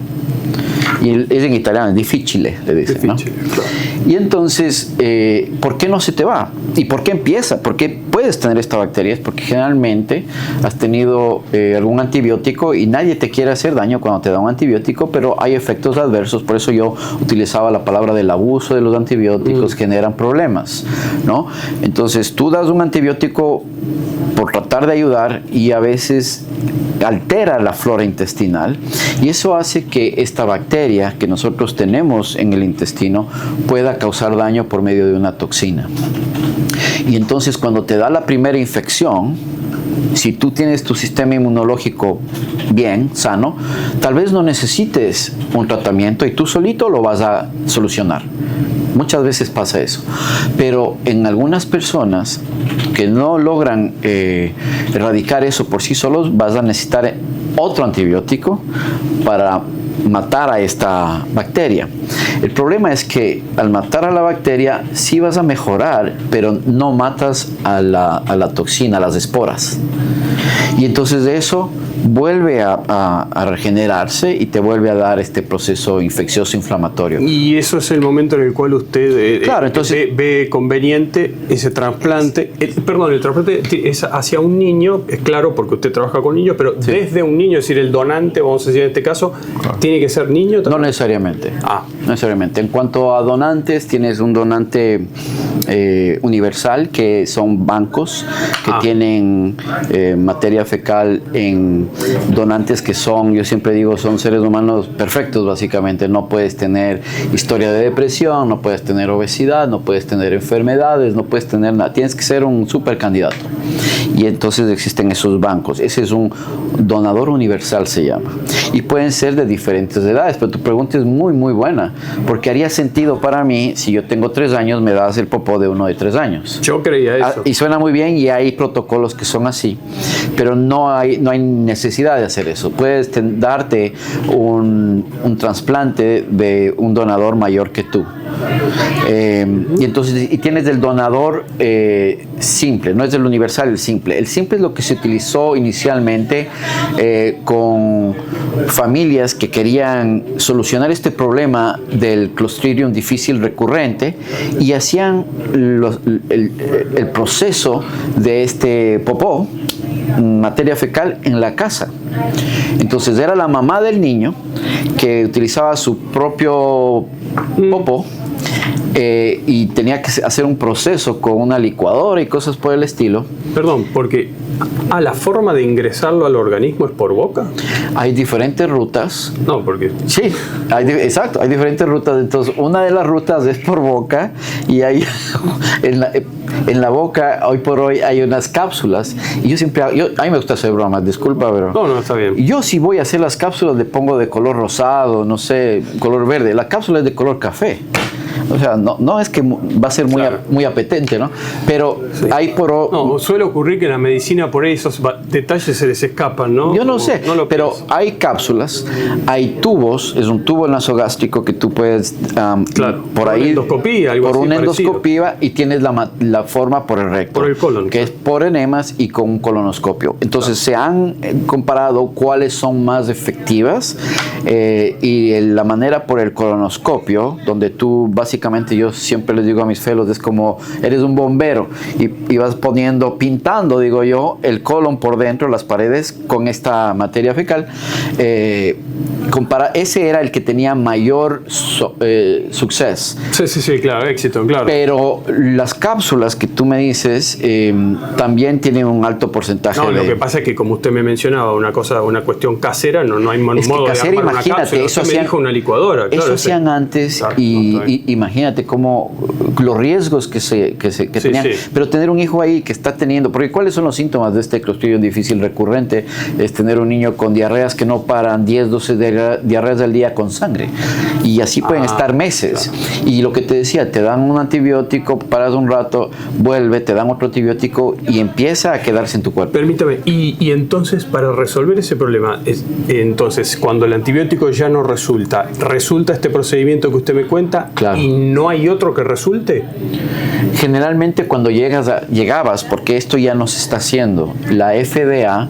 Y es en italiano, es difficile, le dicen, ¿no? Claro. Y entonces, ¿por qué no se te va? ¿Y por qué empieza? ¿Por qué puedes tener esta bacteria? Es porque generalmente has tenido algún antibiótico y nadie te quiere hacer daño cuando te da un antibiótico, pero hay efectos adversos. Por eso yo utilizaba la palabra del abuso de los antibióticos, generan problemas, ¿no? Entonces, tú das un antibiótico por tratar de ayudar y a veces altera la flora intestinal, y eso hace que esta bacteria que nosotros tenemos en el intestino pueda causar daño por medio de una toxina. Y entonces, cuando te da la primera infección, si tú tienes tu sistema inmunológico bien, sano, tal vez no necesites un tratamiento y tú solito lo vas a solucionar. Muchas veces pasa eso. Pero en algunas personas que no logran erradicar eso por sí solos, vas a necesitar otro antibiótico para matar a esta bacteria. El problema es que al matar a la bacteria sí vas a mejorar, pero no matas a la toxina, a las esporas. Y entonces de eso vuelve a regenerarse y te vuelve a dar este proceso infeccioso inflamatorio. Y eso es el momento en el cual usted ve conveniente ese trasplante. El trasplante es hacia un niño, es claro, porque usted trabaja con niños, pero sí, desde un niño, es decir, el donante, vamos a decir en este caso, claro, ¿tiene que ser niño también? No necesariamente. No necesariamente. En cuanto a donantes, tienes un donante universal, que son bancos que tienen materia fecal en donantes que son, yo siempre digo, son seres humanos perfectos básicamente. No puedes tener historia de depresión, no puedes tener obesidad, no puedes tener enfermedades, no puedes tener nada. Tienes que ser un super candidato. Y entonces existen esos bancos. Ese es un donador universal, se llama. Y pueden ser de diferentes edades, pero tu pregunta es muy, muy buena, porque haría sentido para mí, si yo tengo 3 años, me das el popó de uno de 3 años. Yo creía eso. Y suena muy bien y hay protocolos que son así, pero no hay necesidad de hacer eso. Puedes darte un trasplante de un donador mayor que tú. Y entonces tienes el donador simple, no es el universal, el simple. El simple es lo que se utilizó inicialmente con familias que querían solucionar este problema del Clostridium difficile recurrente y hacían el proceso de este popó, materia fecal, en la casa. Entonces era la mamá del niño que utilizaba su propio popó y tenía que hacer un proceso con una licuadora y cosas por el estilo. Perdón, porque la forma de ingresarlo al organismo es por boca. Hay diferentes rutas. No, porque... Sí, exacto, hay diferentes rutas. Entonces, una de las rutas es por boca y hay en la boca, hoy por hoy, hay unas cápsulas. Y yo siempre, a mí me gusta hacer bromas, disculpa, pero... No, está bien. Yo si voy a hacer las cápsulas le pongo de color rosado, no sé, color verde. La cápsula es de color café. O sea, no es que va a ser muy, claro, muy apetente, ¿no? Pero sí, hay No, suele ocurrir que en la medicina por ahí esos detalles se les escapan, ¿no? Yo no sé, pero pienso. Hay cápsulas, hay tubos, es un tubo nasogástrico que tú puedes claro, por ahí endoscopía, algo por así una parecido. Endoscopía y tienes la forma por el recto, por el colon, que es por enemas y con un colonoscopio. Entonces se han comparado cuáles son más efectivas y la manera por el colonoscopio, donde tú básicamente, yo siempre les digo a mis fellows, es como eres un bombero y vas pintando, digo yo, el colon por dentro, las paredes con esta materia fecal. Ese era el que tenía mayor suceso. Sí, claro, éxito, claro. Pero las cápsulas que tú me dices también tienen un alto porcentaje lo que pasa es que, como usted me mencionaba, una cuestión casera, no hay modo de armar una cápsula. Eso me dijo una licuadora. Claro, eso hacían antes, claro, y imagínate cómo los riesgos que tenían. Sí. Pero tener un hijo ahí que está teniendo, porque ¿cuáles son los síntomas de este Clostridium difficile recurrente? Es tener un niño con diarreas que no paran, 10, 12 diarreas al día con sangre, y así pueden estar meses. Claro. Y lo que te decía, te dan un antibiótico, paras un rato, vuelve, te dan otro antibiótico y empieza a quedarse en tu cuerpo. Permítame, y entonces para resolver ese problema, entonces cuando el antibiótico ya no resulta este procedimiento que usted me cuenta, claro, y no hay otro que resulte. Generalmente cuando llegabas, porque esto ya no se está haciendo, la FDA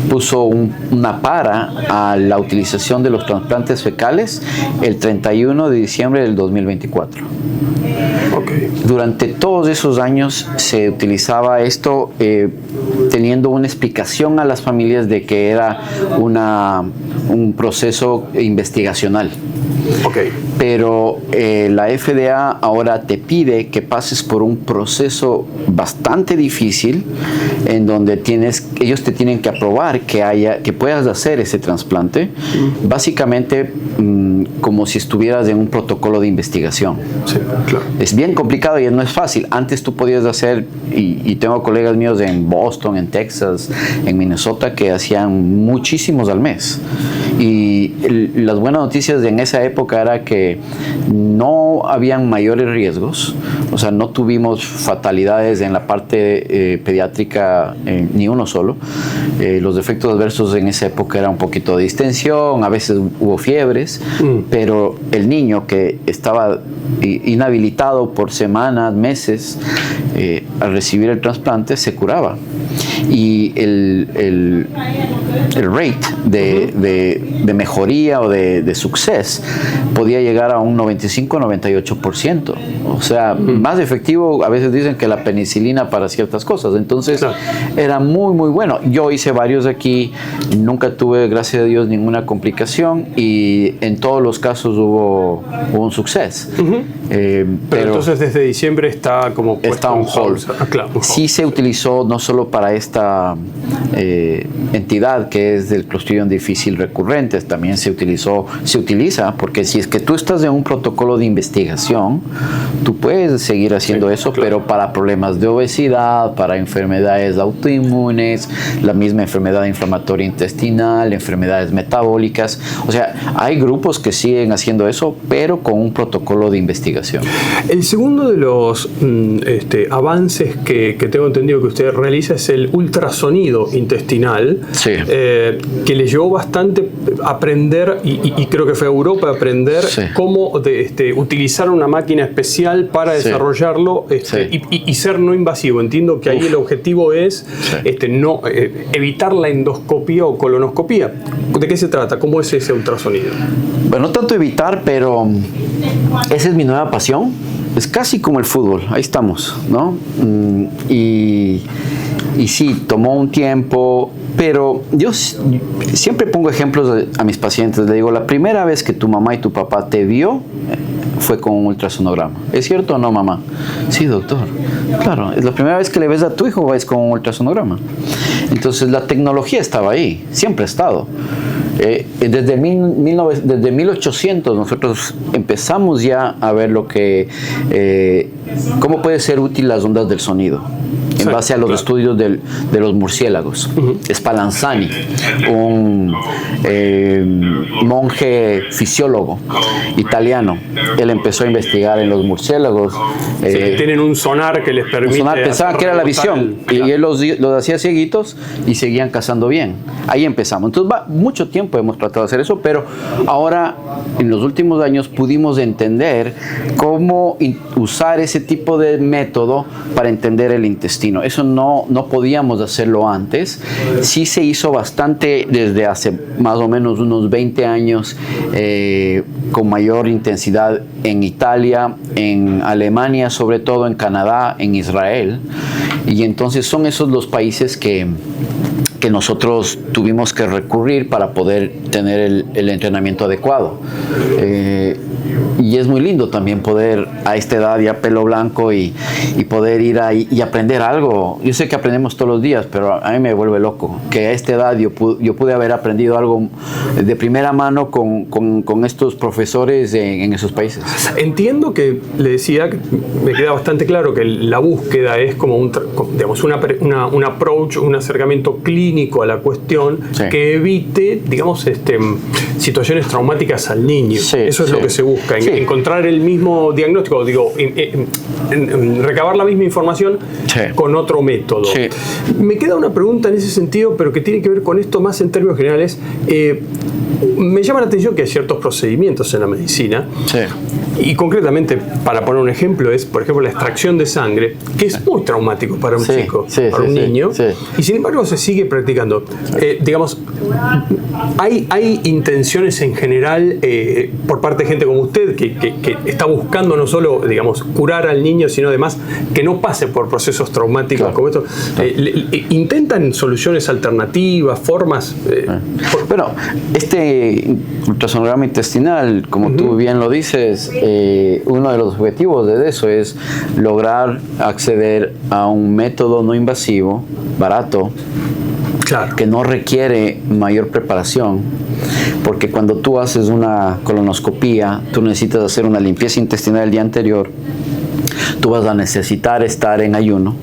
puso una para a la utilización de los trasplantes fecales el 31 de diciembre del 2024. Okay. Durante todos esos años se utilizaba esto teniendo una explicación a las familias de que era un proceso investigacional. Okay. Pero la FDA ahora te pide que pases por un proceso bastante difícil en donde ellos te tienen que aprobar que puedas hacer ese trasplante, básicamente como si estuvieras en un protocolo de investigación. Sí, claro. Es bien complicado y no es fácil. Antes tú podías hacer, y tengo colegas míos en Boston, en Texas, en Minnesota, que hacían muchísimos al mes. Y las buenas noticias en esa época era que no habían mayores riesgos, o sea, no tuvimos fatalidades en la parte pediátrica, ni uno solo. Los efectos adversos en esa época era un poquito de distensión, a veces hubo fiebres, pero el niño que estaba inhabilitado por semanas, meses, al recibir el trasplante se curaba. Y el rate de mejoría o de suceso podía llegar a un 95-98%. O sea, más efectivo, a veces dicen que la penicilina para ciertas cosas. Entonces, era muy, muy bueno. Yo hice varios aquí, nunca tuve, gracias a Dios, ninguna complicación y en todos los casos hubo un suceso. Pero entonces desde diciembre está como está on hold. Claro, sí se utilizó no solo para esta entidad que es del Clostridium difficile recurrente, también se utiliza, porque si es que tú estás en un protocolo de investigación, tú puedes seguir haciendo eso, pero para problemas de obesidad, para enfermedades autoinmunes, la misma enfermedad inflamatoria intestinal, enfermedades metabólicas. O sea, hay grupos que siguen haciendo eso, pero con un protocolo de investigación. El segundo de los avances que tengo entendido que usted realiza es el ultrasonido intestinal, que le llevó bastante aprender, y creo que fue a Europa, aprender cómo utilizar una máquina especial para desarrollarlo y ser no invasivo. Entiendo que ahí el objetivo es no evitar la endoscopía o colonoscopía. ¿De qué se trata? ¿Cómo es ese ultrasonido? Bueno, no tanto evitar, pero esa es mi nueva pasión. Es casi como el fútbol, ahí estamos, ¿no? Y sí, tomó un tiempo, pero yo siempre pongo ejemplos a mis pacientes. Le digo, la primera vez que tu mamá y tu papá te vio fue con un ultrasonograma. ¿Es cierto o no, mamá? Sí, doctor. Claro, es la primera vez que le ves a tu hijo, es con un ultrasonograma. Entonces, la tecnología estaba ahí, siempre ha estado. Desde 1800 nosotros empezamos ya a ver cómo puede ser útil las ondas del sonido en base a los estudios de los murciélagos. Spallanzani, un monje fisiólogo italiano, él empezó a investigar en los murciélagos. Tienen un sonar que les permite... Pensaban que era la visión, y él los hacía cieguitos y seguían cazando bien. Ahí empezamos. Entonces, mucho tiempo hemos tratado de hacer eso, pero ahora, en los últimos años, pudimos entender cómo usar ese tipo de método para entender el intestino. Eso no podíamos hacerlo antes. Sí se hizo bastante desde hace más o menos unos 20 años, con mayor intensidad en Italia, en Alemania, sobre todo en Canadá, en Israel. Y entonces son esos los países que nosotros tuvimos que recurrir para poder tener el entrenamiento adecuado. Y es muy lindo también poder a esta edad ya pelo blanco y poder ir ahí y aprender algo. Yo sé que aprendemos todos los días, pero a mí me vuelve loco que a esta edad yo pude haber aprendido algo de primera mano con estos profesores en esos países. Entiendo que, le decía, que me queda bastante claro que la búsqueda es como un approach, un acercamiento clínico a la cuestión que evite, digamos, situaciones traumáticas al niño. Eso es lo que se busca, encontrar el mismo diagnóstico, recabar la misma información con otro método. Me queda una pregunta en ese sentido, pero que tiene que ver con esto más en términos generales. Me llama la atención que hay ciertos procedimientos en la medicina, y concretamente, para poner un ejemplo, es, por ejemplo, la extracción de sangre, que es muy traumático para un chico, para un niño, y sin embargo se sigue practicando. Digamos, hay intenciones en general por parte de gente como usted que está buscando no solo, digamos, curar al niño, sino además que no pase por procesos traumáticos como esto. ¿Intentan soluciones alternativas, formas? Bueno, este ultrasonograma intestinal, como tú bien lo dices, uno de los objetivos de eso es lograr acceder a un método no invasivo, barato, que no requiere mayor preparación, porque cuando tú haces una colonoscopía, tú necesitas hacer una limpieza intestinal el día anterior. Tú vas a necesitar estar en ayuno,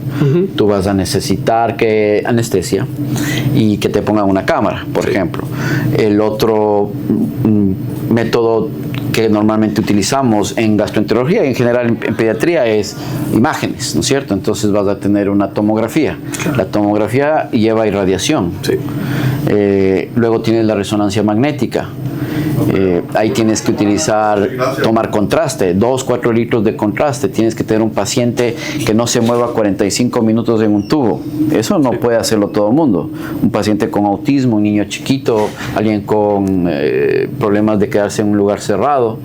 tú vas a necesitar anestesia y que te pongan una cámara, por ejemplo. El otro método que normalmente utilizamos en gastroenterología y en general en pediatría es imágenes, ¿no es cierto? Entonces vas a tener una tomografía. La tomografía lleva irradiación. Luego tienes la resonancia magnética. Ahí tienes que tomar contraste, 2-4 litros de contraste. Tienes que tener un paciente que no se mueva 45 minutos en un tubo. Eso no puede hacerlo todo el mundo. Un paciente con autismo, un niño chiquito, alguien con problemas de quedarse en un lugar cerrado,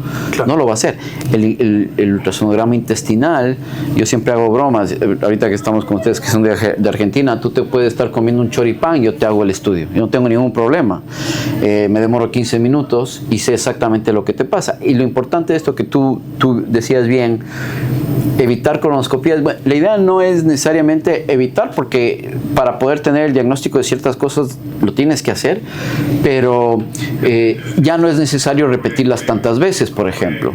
no lo va a hacer. El ultrasonograma intestinal, yo siempre hago bromas. Ahorita que estamos con ustedes que son de Argentina, tú te puedes estar comiendo un choripán y yo te hago el estudio. Yo no tengo ningún problema. Me demoro 15 minutos y sé exactamente lo que te pasa. Y lo importante de esto que tú decías bien, evitar colonoscopías. Bueno, la idea no es necesariamente evitar, porque para poder tener el diagnóstico de ciertas cosas lo tienes que hacer, pero ya no es necesario repetirlas tantas veces, por ejemplo.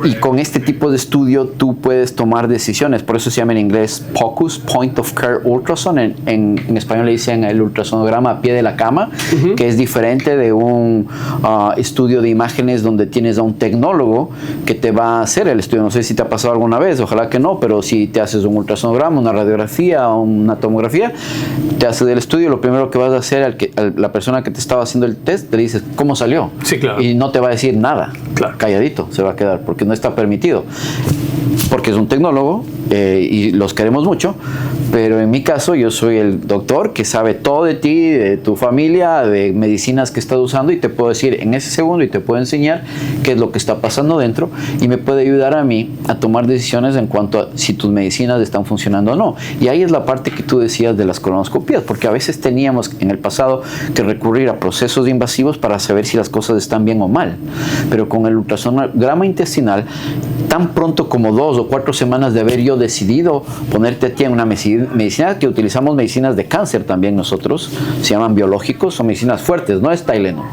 Y con este tipo de estudio tú puedes tomar decisiones. Por eso se llama en inglés POCUS, Point of Care Ultrasound. En español le dicen el ultrasonograma a pie de la cama, que es diferente de un estudio de imágenes donde tienes a un tecnólogo que te va a hacer el estudio. No sé si te ha pasado alguna vez, ojalá que no, pero si te haces un ultrasonograma, una radiografía o una tomografía, te haces el estudio, lo primero que vas a hacer a la persona que te estaba haciendo el test, te dices cómo salió. Sí, claro. Y no te va a decir nada. Claro. Calladito se va a quedar, porque no está permitido. Porque es un tecnólogo y los queremos mucho, pero en mi caso yo soy el doctor que sabe todo de ti, de tu familia, de medicinas que estás usando, y te puedo decir en ese segundo y te puedo enseñar qué es lo que está pasando dentro, y me puede ayudar a mí a tomar decisiones en cuanto a si tus medicinas están funcionando o no. Y ahí es la parte que tú decías de las colonoscopías, porque a veces teníamos en el pasado que recurrir a procesos invasivos para saber si las cosas están bien o mal, pero con el ultrasonograma intestinal, tan pronto como 2 o 4 semanas de haber yo decidido ponerte a ti en una medicina que utilizamos, medicinas de cáncer también nosotros, se llaman biológicos, son medicinas fuertes, no es Tylenol.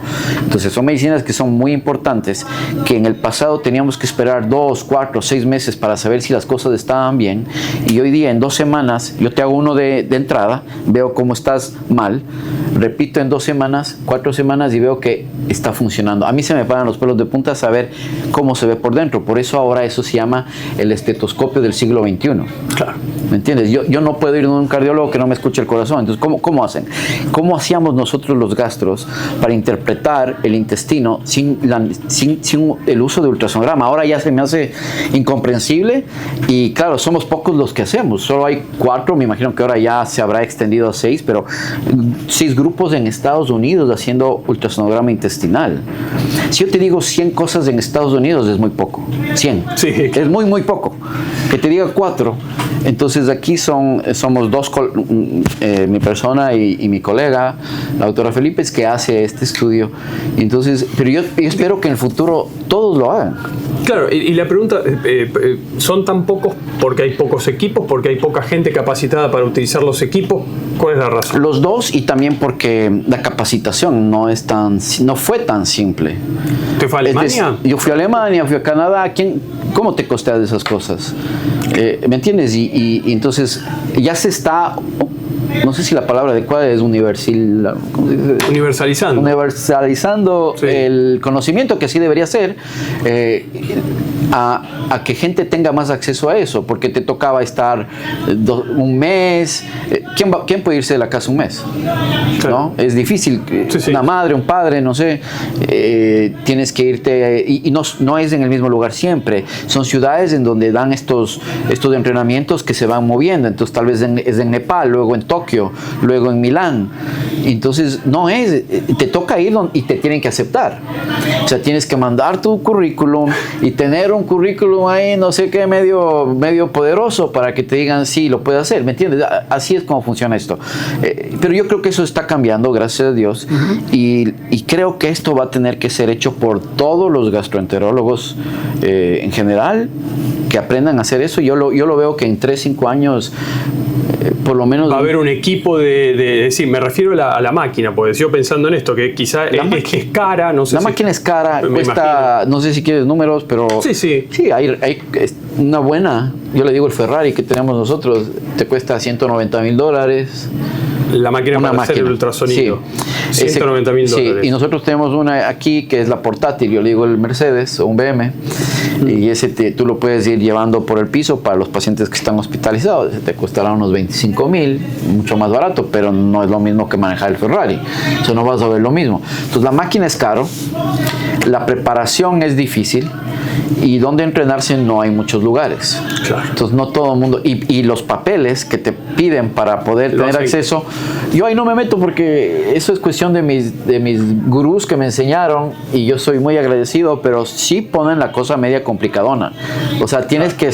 Entonces son medicinas que son muy importantes, que en el pasado teníamos que esperar 2, 4, 6 meses para saber si las cosas estaban bien, y hoy día en 2 semanas yo te hago uno de entrada, veo cómo estás mal, repito en 2 semanas, 4 semanas y veo que está funcionando. A mí se me paran los pelos de punta saber cómo se ve por dentro. Por eso ahora eso se llama el estetoscopio del siglo XXI. Claro. ¿Me entiendes? Yo no puedo ir a un cardiólogo que no me escuche el corazón. Entonces, ¿cómo hacen? ¿Cómo hacíamos nosotros los gastros para interpretar el intestino sin el uso de ultrasonograma? Ahora ya se me hace incomprensible, y claro, somos pocos los que hacemos. Solo hay 4, me imagino que ahora ya se habrá extendido a 6, pero 6 grupos en Estados Unidos haciendo ultrasonograma intestinal. Si yo te digo 100 cosas en Estados Unidos, es muy poco. 100. Sí. Es muy, muy poco. Que te diga 4. Entonces aquí somos 2, mi persona y mi colega, la doctora Felipe, que hace este estudio. Entonces, pero yo espero que en el futuro todos lo hagan. Claro, y la pregunta, ¿son tan pocos porque hay pocos equipos, porque hay poca gente capacitada para utilizar los equipos? ¿Cuál es la razón? Los dos, y también porque la capacitación no fue tan simple. ¿Te fue a Alemania? Yo fui a Alemania, fui a Canadá. ¿Cómo te costeas esas cosas? ¿Me entiendes? Y entonces ya se está... No sé si la palabra adecuada es universalizando sí, el conocimiento, que así debería ser, a que gente tenga más acceso a eso, porque te tocaba estar un mes. ¿Quién puede irse de la casa un mes? Claro. ¿No? Es difícil. Sí. Una madre, un padre, no sé, tienes que irte, y no es en el mismo lugar siempre. Son ciudades en donde dan estos entrenamientos que se van moviendo. Entonces tal vez es en Nepal, luego en Tokio, luego en Milán. Entonces te toca ir y te tienen que aceptar. O sea, tienes que mandar tu currículum y tener un currículum ahí, no sé qué, medio poderoso, para que te digan sí, lo puedes hacer. ¿Me entiendes? Así es como funciona esto. Pero yo creo que eso está cambiando, gracias a Dios. Y creo que esto va a tener que ser hecho por todos los gastroenterólogos en general, que aprendan a hacer eso. Yo lo veo que en 3-5 años por lo menos... Va a haber un equipo de decir, me refiero a la máquina, porque yo pensando en esto, que quizá es cara, no sé. La máquina es cara, cuesta, no sé si quieres números, pero... Sí, hay una buena, yo le digo el Ferrari que tenemos nosotros, te cuesta $190,000. la máquina para hacer el ultrasonido. Sí. $190,000. Sí, y nosotros tenemos una aquí que es la portátil, yo le digo el Mercedes o un BM, y ese tú lo puedes ir llevando por el piso para los pacientes que están hospitalizados. Te costará unos $25,000, mucho más barato, pero no es lo mismo que manejar el Ferrari. Eso no vas a ver lo mismo. Entonces la máquina es caro, la preparación es difícil, y donde entrenarse no hay muchos lugares. Claro. Entonces no todo el mundo, y los papeles que te piden para poder tener acceso, yo ahí no me meto porque eso es cuestión de mis gurús que me enseñaron, y yo soy muy agradecido, pero sí ponen la cosa media complicadona. O sea, tienes que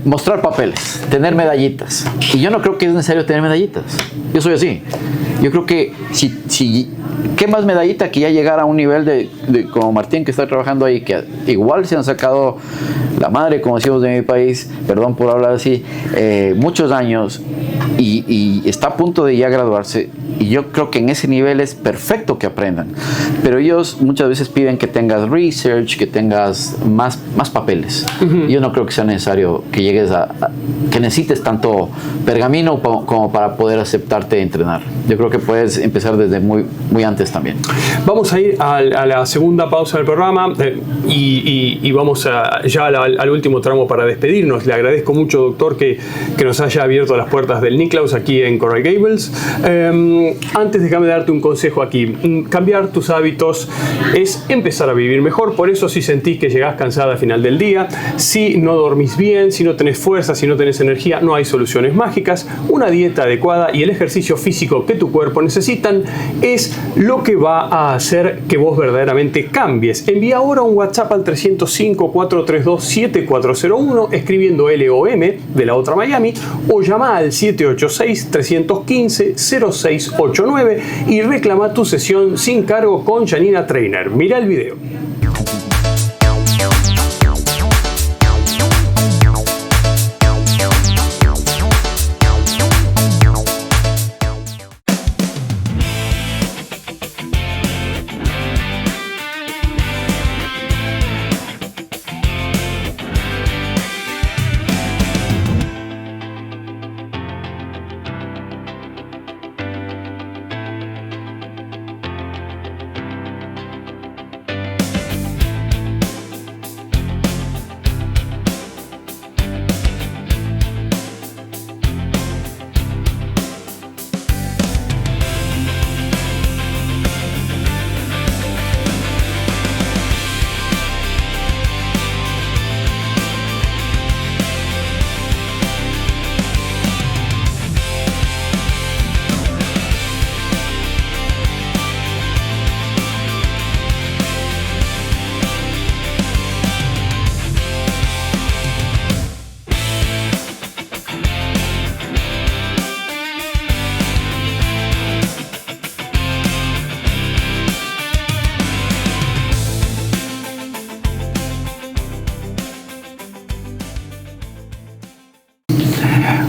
mostrar papeles, tener medallitas, y yo no creo que es necesario tener medallitas. Yo soy así. Yo creo que si ¿qué más medallita que ya llegar a un nivel de como Martín, que está trabajando ahí, que igual se han sacado la madre, como decimos de mi país, perdón por hablar así, muchos años, y está a punto de ya graduarse, y yo creo que en ese nivel es perfecto que aprendan, pero ellos muchas veces piden que tengas research, que tengas más papeles. Yo no creo que sea necesario que llegues que necesites tanto pergamino como para poder aceptarte entrenar. Yo creo que puedes empezar desde muy antes también. Vamos a ir a la segunda pausa del programa y vamos ya al último tramo para despedirnos. Le agradezco mucho, doctor, que nos haya abierto las puertas del Nicklaus aquí en Coral Gables. Antes, déjame darte un consejo aquí. Cambiar tus hábitos es empezar a vivir mejor. Por eso, si sentís que llegás cansada al final del día, si no dormís bien, si no tenés fuerza, si no tenés energía, no hay soluciones mágicas. Una dieta adecuada y el ejercicio físico que tu cuerpo necesitan es lo que va a hacer que vos verdaderamente cambies. Envía ahora un WhatsApp al 305-432-7401 escribiendo LOM de la otra Miami, o llama al 786-315-0689 y reclama tu sesión sin cargo con Janina Trainer. Mira el video.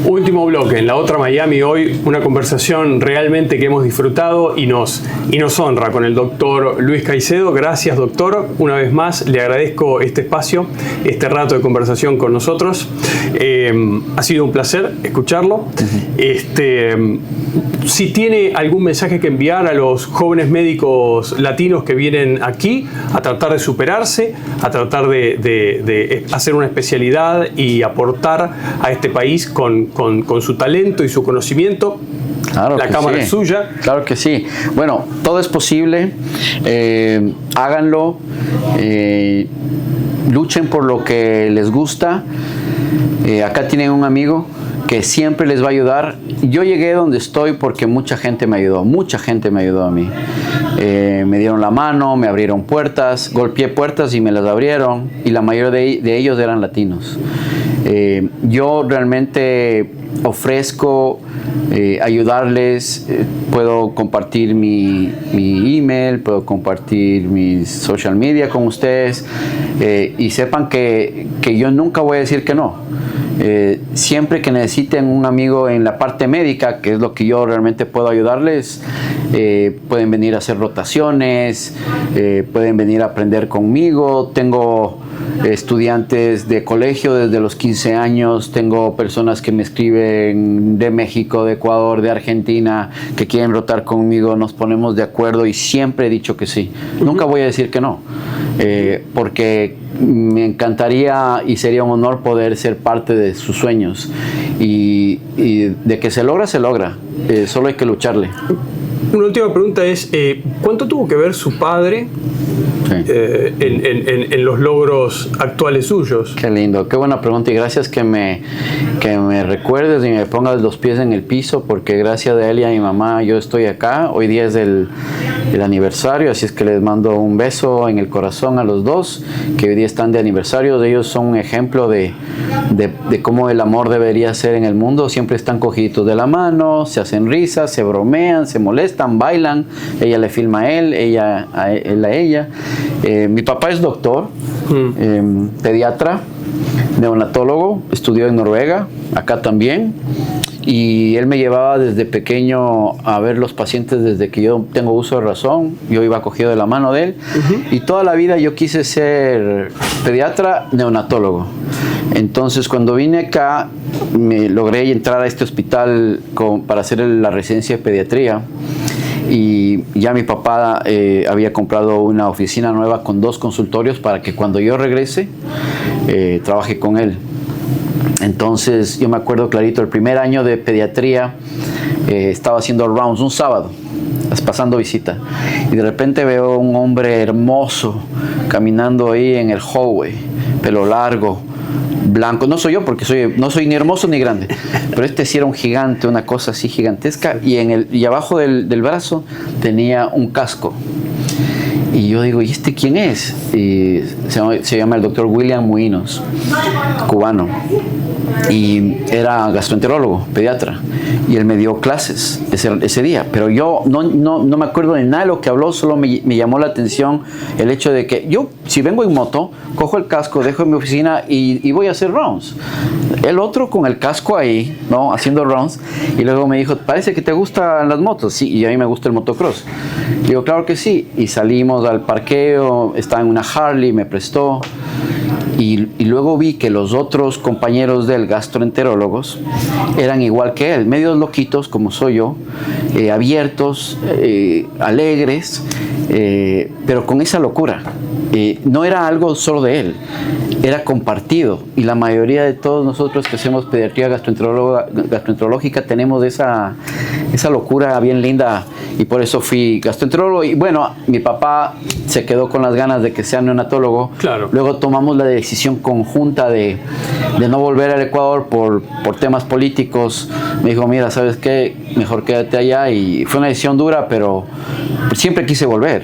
Último bloque, en la otra Miami hoy, una conversación realmente que hemos disfrutado y nos honra con el doctor Luis Caicedo. Gracias, doctor. Una vez más le agradezco este espacio, este rato de conversación con nosotros. Ha sido un placer escucharlo. Si tiene algún mensaje que enviar a los jóvenes médicos latinos que vienen aquí a tratar de superarse, a tratar de hacer una especialidad y aportar a este país con su talento y su conocimiento. Claro, la cámara es suya. Claro que sí. Bueno, todo es posible. Háganlo. Luchen por lo que les gusta. Acá tienen un amigo que siempre les va a ayudar. Yo llegué donde estoy porque mucha gente me ayudó. Mucha gente me ayudó a mí. Me dieron la mano, me abrieron puertas, golpeé puertas y me las abrieron. Y la mayoría de ellos eran latinos. Yo realmente ofrezco ayudarles. Puedo compartir mi email, puedo compartir mis social media con ustedes, y sepan que yo nunca voy a decir que no. Siempre que necesiten un amigo en la parte médica, que es lo que yo realmente puedo ayudarles, pueden venir a hacer rotaciones, pueden venir a aprender conmigo. Tengo estudiantes de colegio desde los 15 años, tengo personas que me escriben de México, de Ecuador, de Argentina, que quieren rotar conmigo, nos ponemos de acuerdo y siempre he dicho que sí. Nunca voy a decir que no, porque me encantaría y sería un honor poder ser parte de sus sueños y de que se logra, solo hay que lucharle. Una última pregunta es, ¿cuánto tuvo que ver su padre en los logros actuales suyos? Qué lindo, qué buena pregunta y gracias que me recuerdes y me pongas los pies en el piso, porque gracias a él y a mi mamá yo estoy acá. Hoy día es el aniversario, así es que les mando un beso en el corazón a los dos que hoy día están de aniversario. Ellos son un ejemplo de cómo el amor debería ser en el mundo. Siempre están cogiditos de la mano, se hacen risas, se bromean, se molestan, bailan. Ella le filma a él, él a ella. Mi papá es doctor, pediatra, neonatólogo, estudió en Noruega, acá también. Y él me llevaba desde pequeño a ver los pacientes desde que yo tengo uso de razón. Yo iba cogido de la mano de él. Y toda la vida yo quise ser pediatra, neonatólogo. Entonces cuando vine acá, me logré entrar a este hospital para hacer la residencia de pediatría. Y ya mi papá había comprado una oficina nueva con 2 consultorios para que cuando yo regrese, trabaje con él. Entonces yo me acuerdo clarito, el primer año de pediatría estaba haciendo rounds un sábado, pasando visita, y de repente veo un hombre hermoso caminando ahí en el hallway, pelo largo, blanco. No soy yo porque no soy ni hermoso ni grande, pero este sí era un gigante, una cosa así gigantesca, y abajo del brazo tenía un casco. Y yo digo, ¿y este quién es? Y se llama el doctor William Muinos, cubano. Y era gastroenterólogo, pediatra. Y él me dio clases ese día. Pero yo no me acuerdo de nada de lo que habló, solo me llamó la atención el hecho de que yo, si vengo en moto, cojo el casco, dejo en mi oficina y voy a hacer rounds. El otro con el casco ahí, ¿no? Haciendo rounds. Y luego me dijo, parece que te gustan las motos. Sí, y a mí me gusta el motocross. Y digo, claro que sí. Y salimos al parqueo, estaba en una Harley, me prestó. Y luego vi que los otros compañeros del gastroenterólogos eran igual que él, medios loquitos como soy yo, abiertos, alegres, pero con esa locura. No era algo solo de él, era compartido, y la mayoría de todos nosotros que hacemos pediatría gastroenterológica tenemos esa locura bien linda, y por eso fui gastroenterólogo. Y bueno, mi papá se quedó con las ganas de que sea neonatólogo. Claro. Luego tomamos la decisión conjunta de no volver al Ecuador por temas políticos. Me dijo, mira, ¿sabes qué? Mejor quédate allá. Y fue una decisión dura, pero siempre quise volver.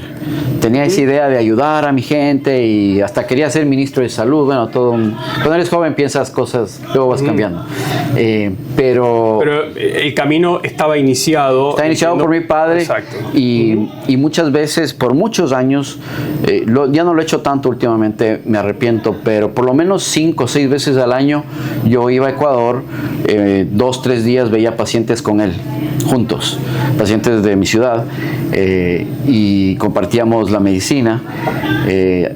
Tenía esa idea de ayudar a mi gente y hasta quería ser ministro de salud. Bueno, cuando eres joven piensas cosas, luego vas cambiando. Pero el camino estaba iniciado. Está iniciado por mi padre. Exacto. Y muchas veces, por muchos años, ya no lo he hecho tanto últimamente, me arrepiento, pero por lo menos 5 o 6 veces al año yo iba a Ecuador, 2 o 3 días veía pacientes con él, juntos, pacientes de mi ciudad, y compartíamos la medicina,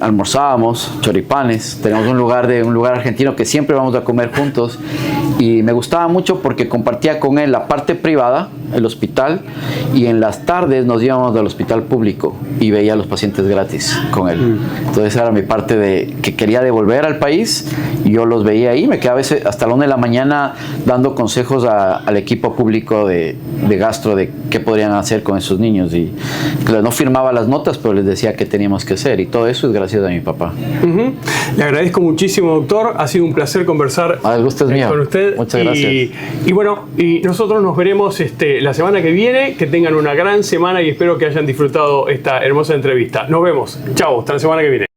almorzábamos choripanes, tenemos un lugar argentino que siempre vamos a comer juntos, y me gustaba mucho porque compartía con él la parte privada, el hospital, y en las tardes nos íbamos al hospital público y veía a los pacientes gratis con él. Entonces era mi parte de que quería devolver al país, y yo los veía ahí, me quedaba a veces hasta la 1 de la mañana dando consejos al equipo público de gastro de qué podrían hacer con esos niños, y claro, no firmaba las notas, pero les decía qué teníamos que hacer, y todo eso es gracias a mi papá. Le agradezco muchísimo, doctor, ha sido un placer conversar el gusto es mío. Con usted. Muchas gracias. Y bueno, nosotros nos veremos la semana que viene. Que tengan una gran semana y espero que hayan disfrutado esta hermosa entrevista. Nos vemos. Chao, hasta la semana que viene.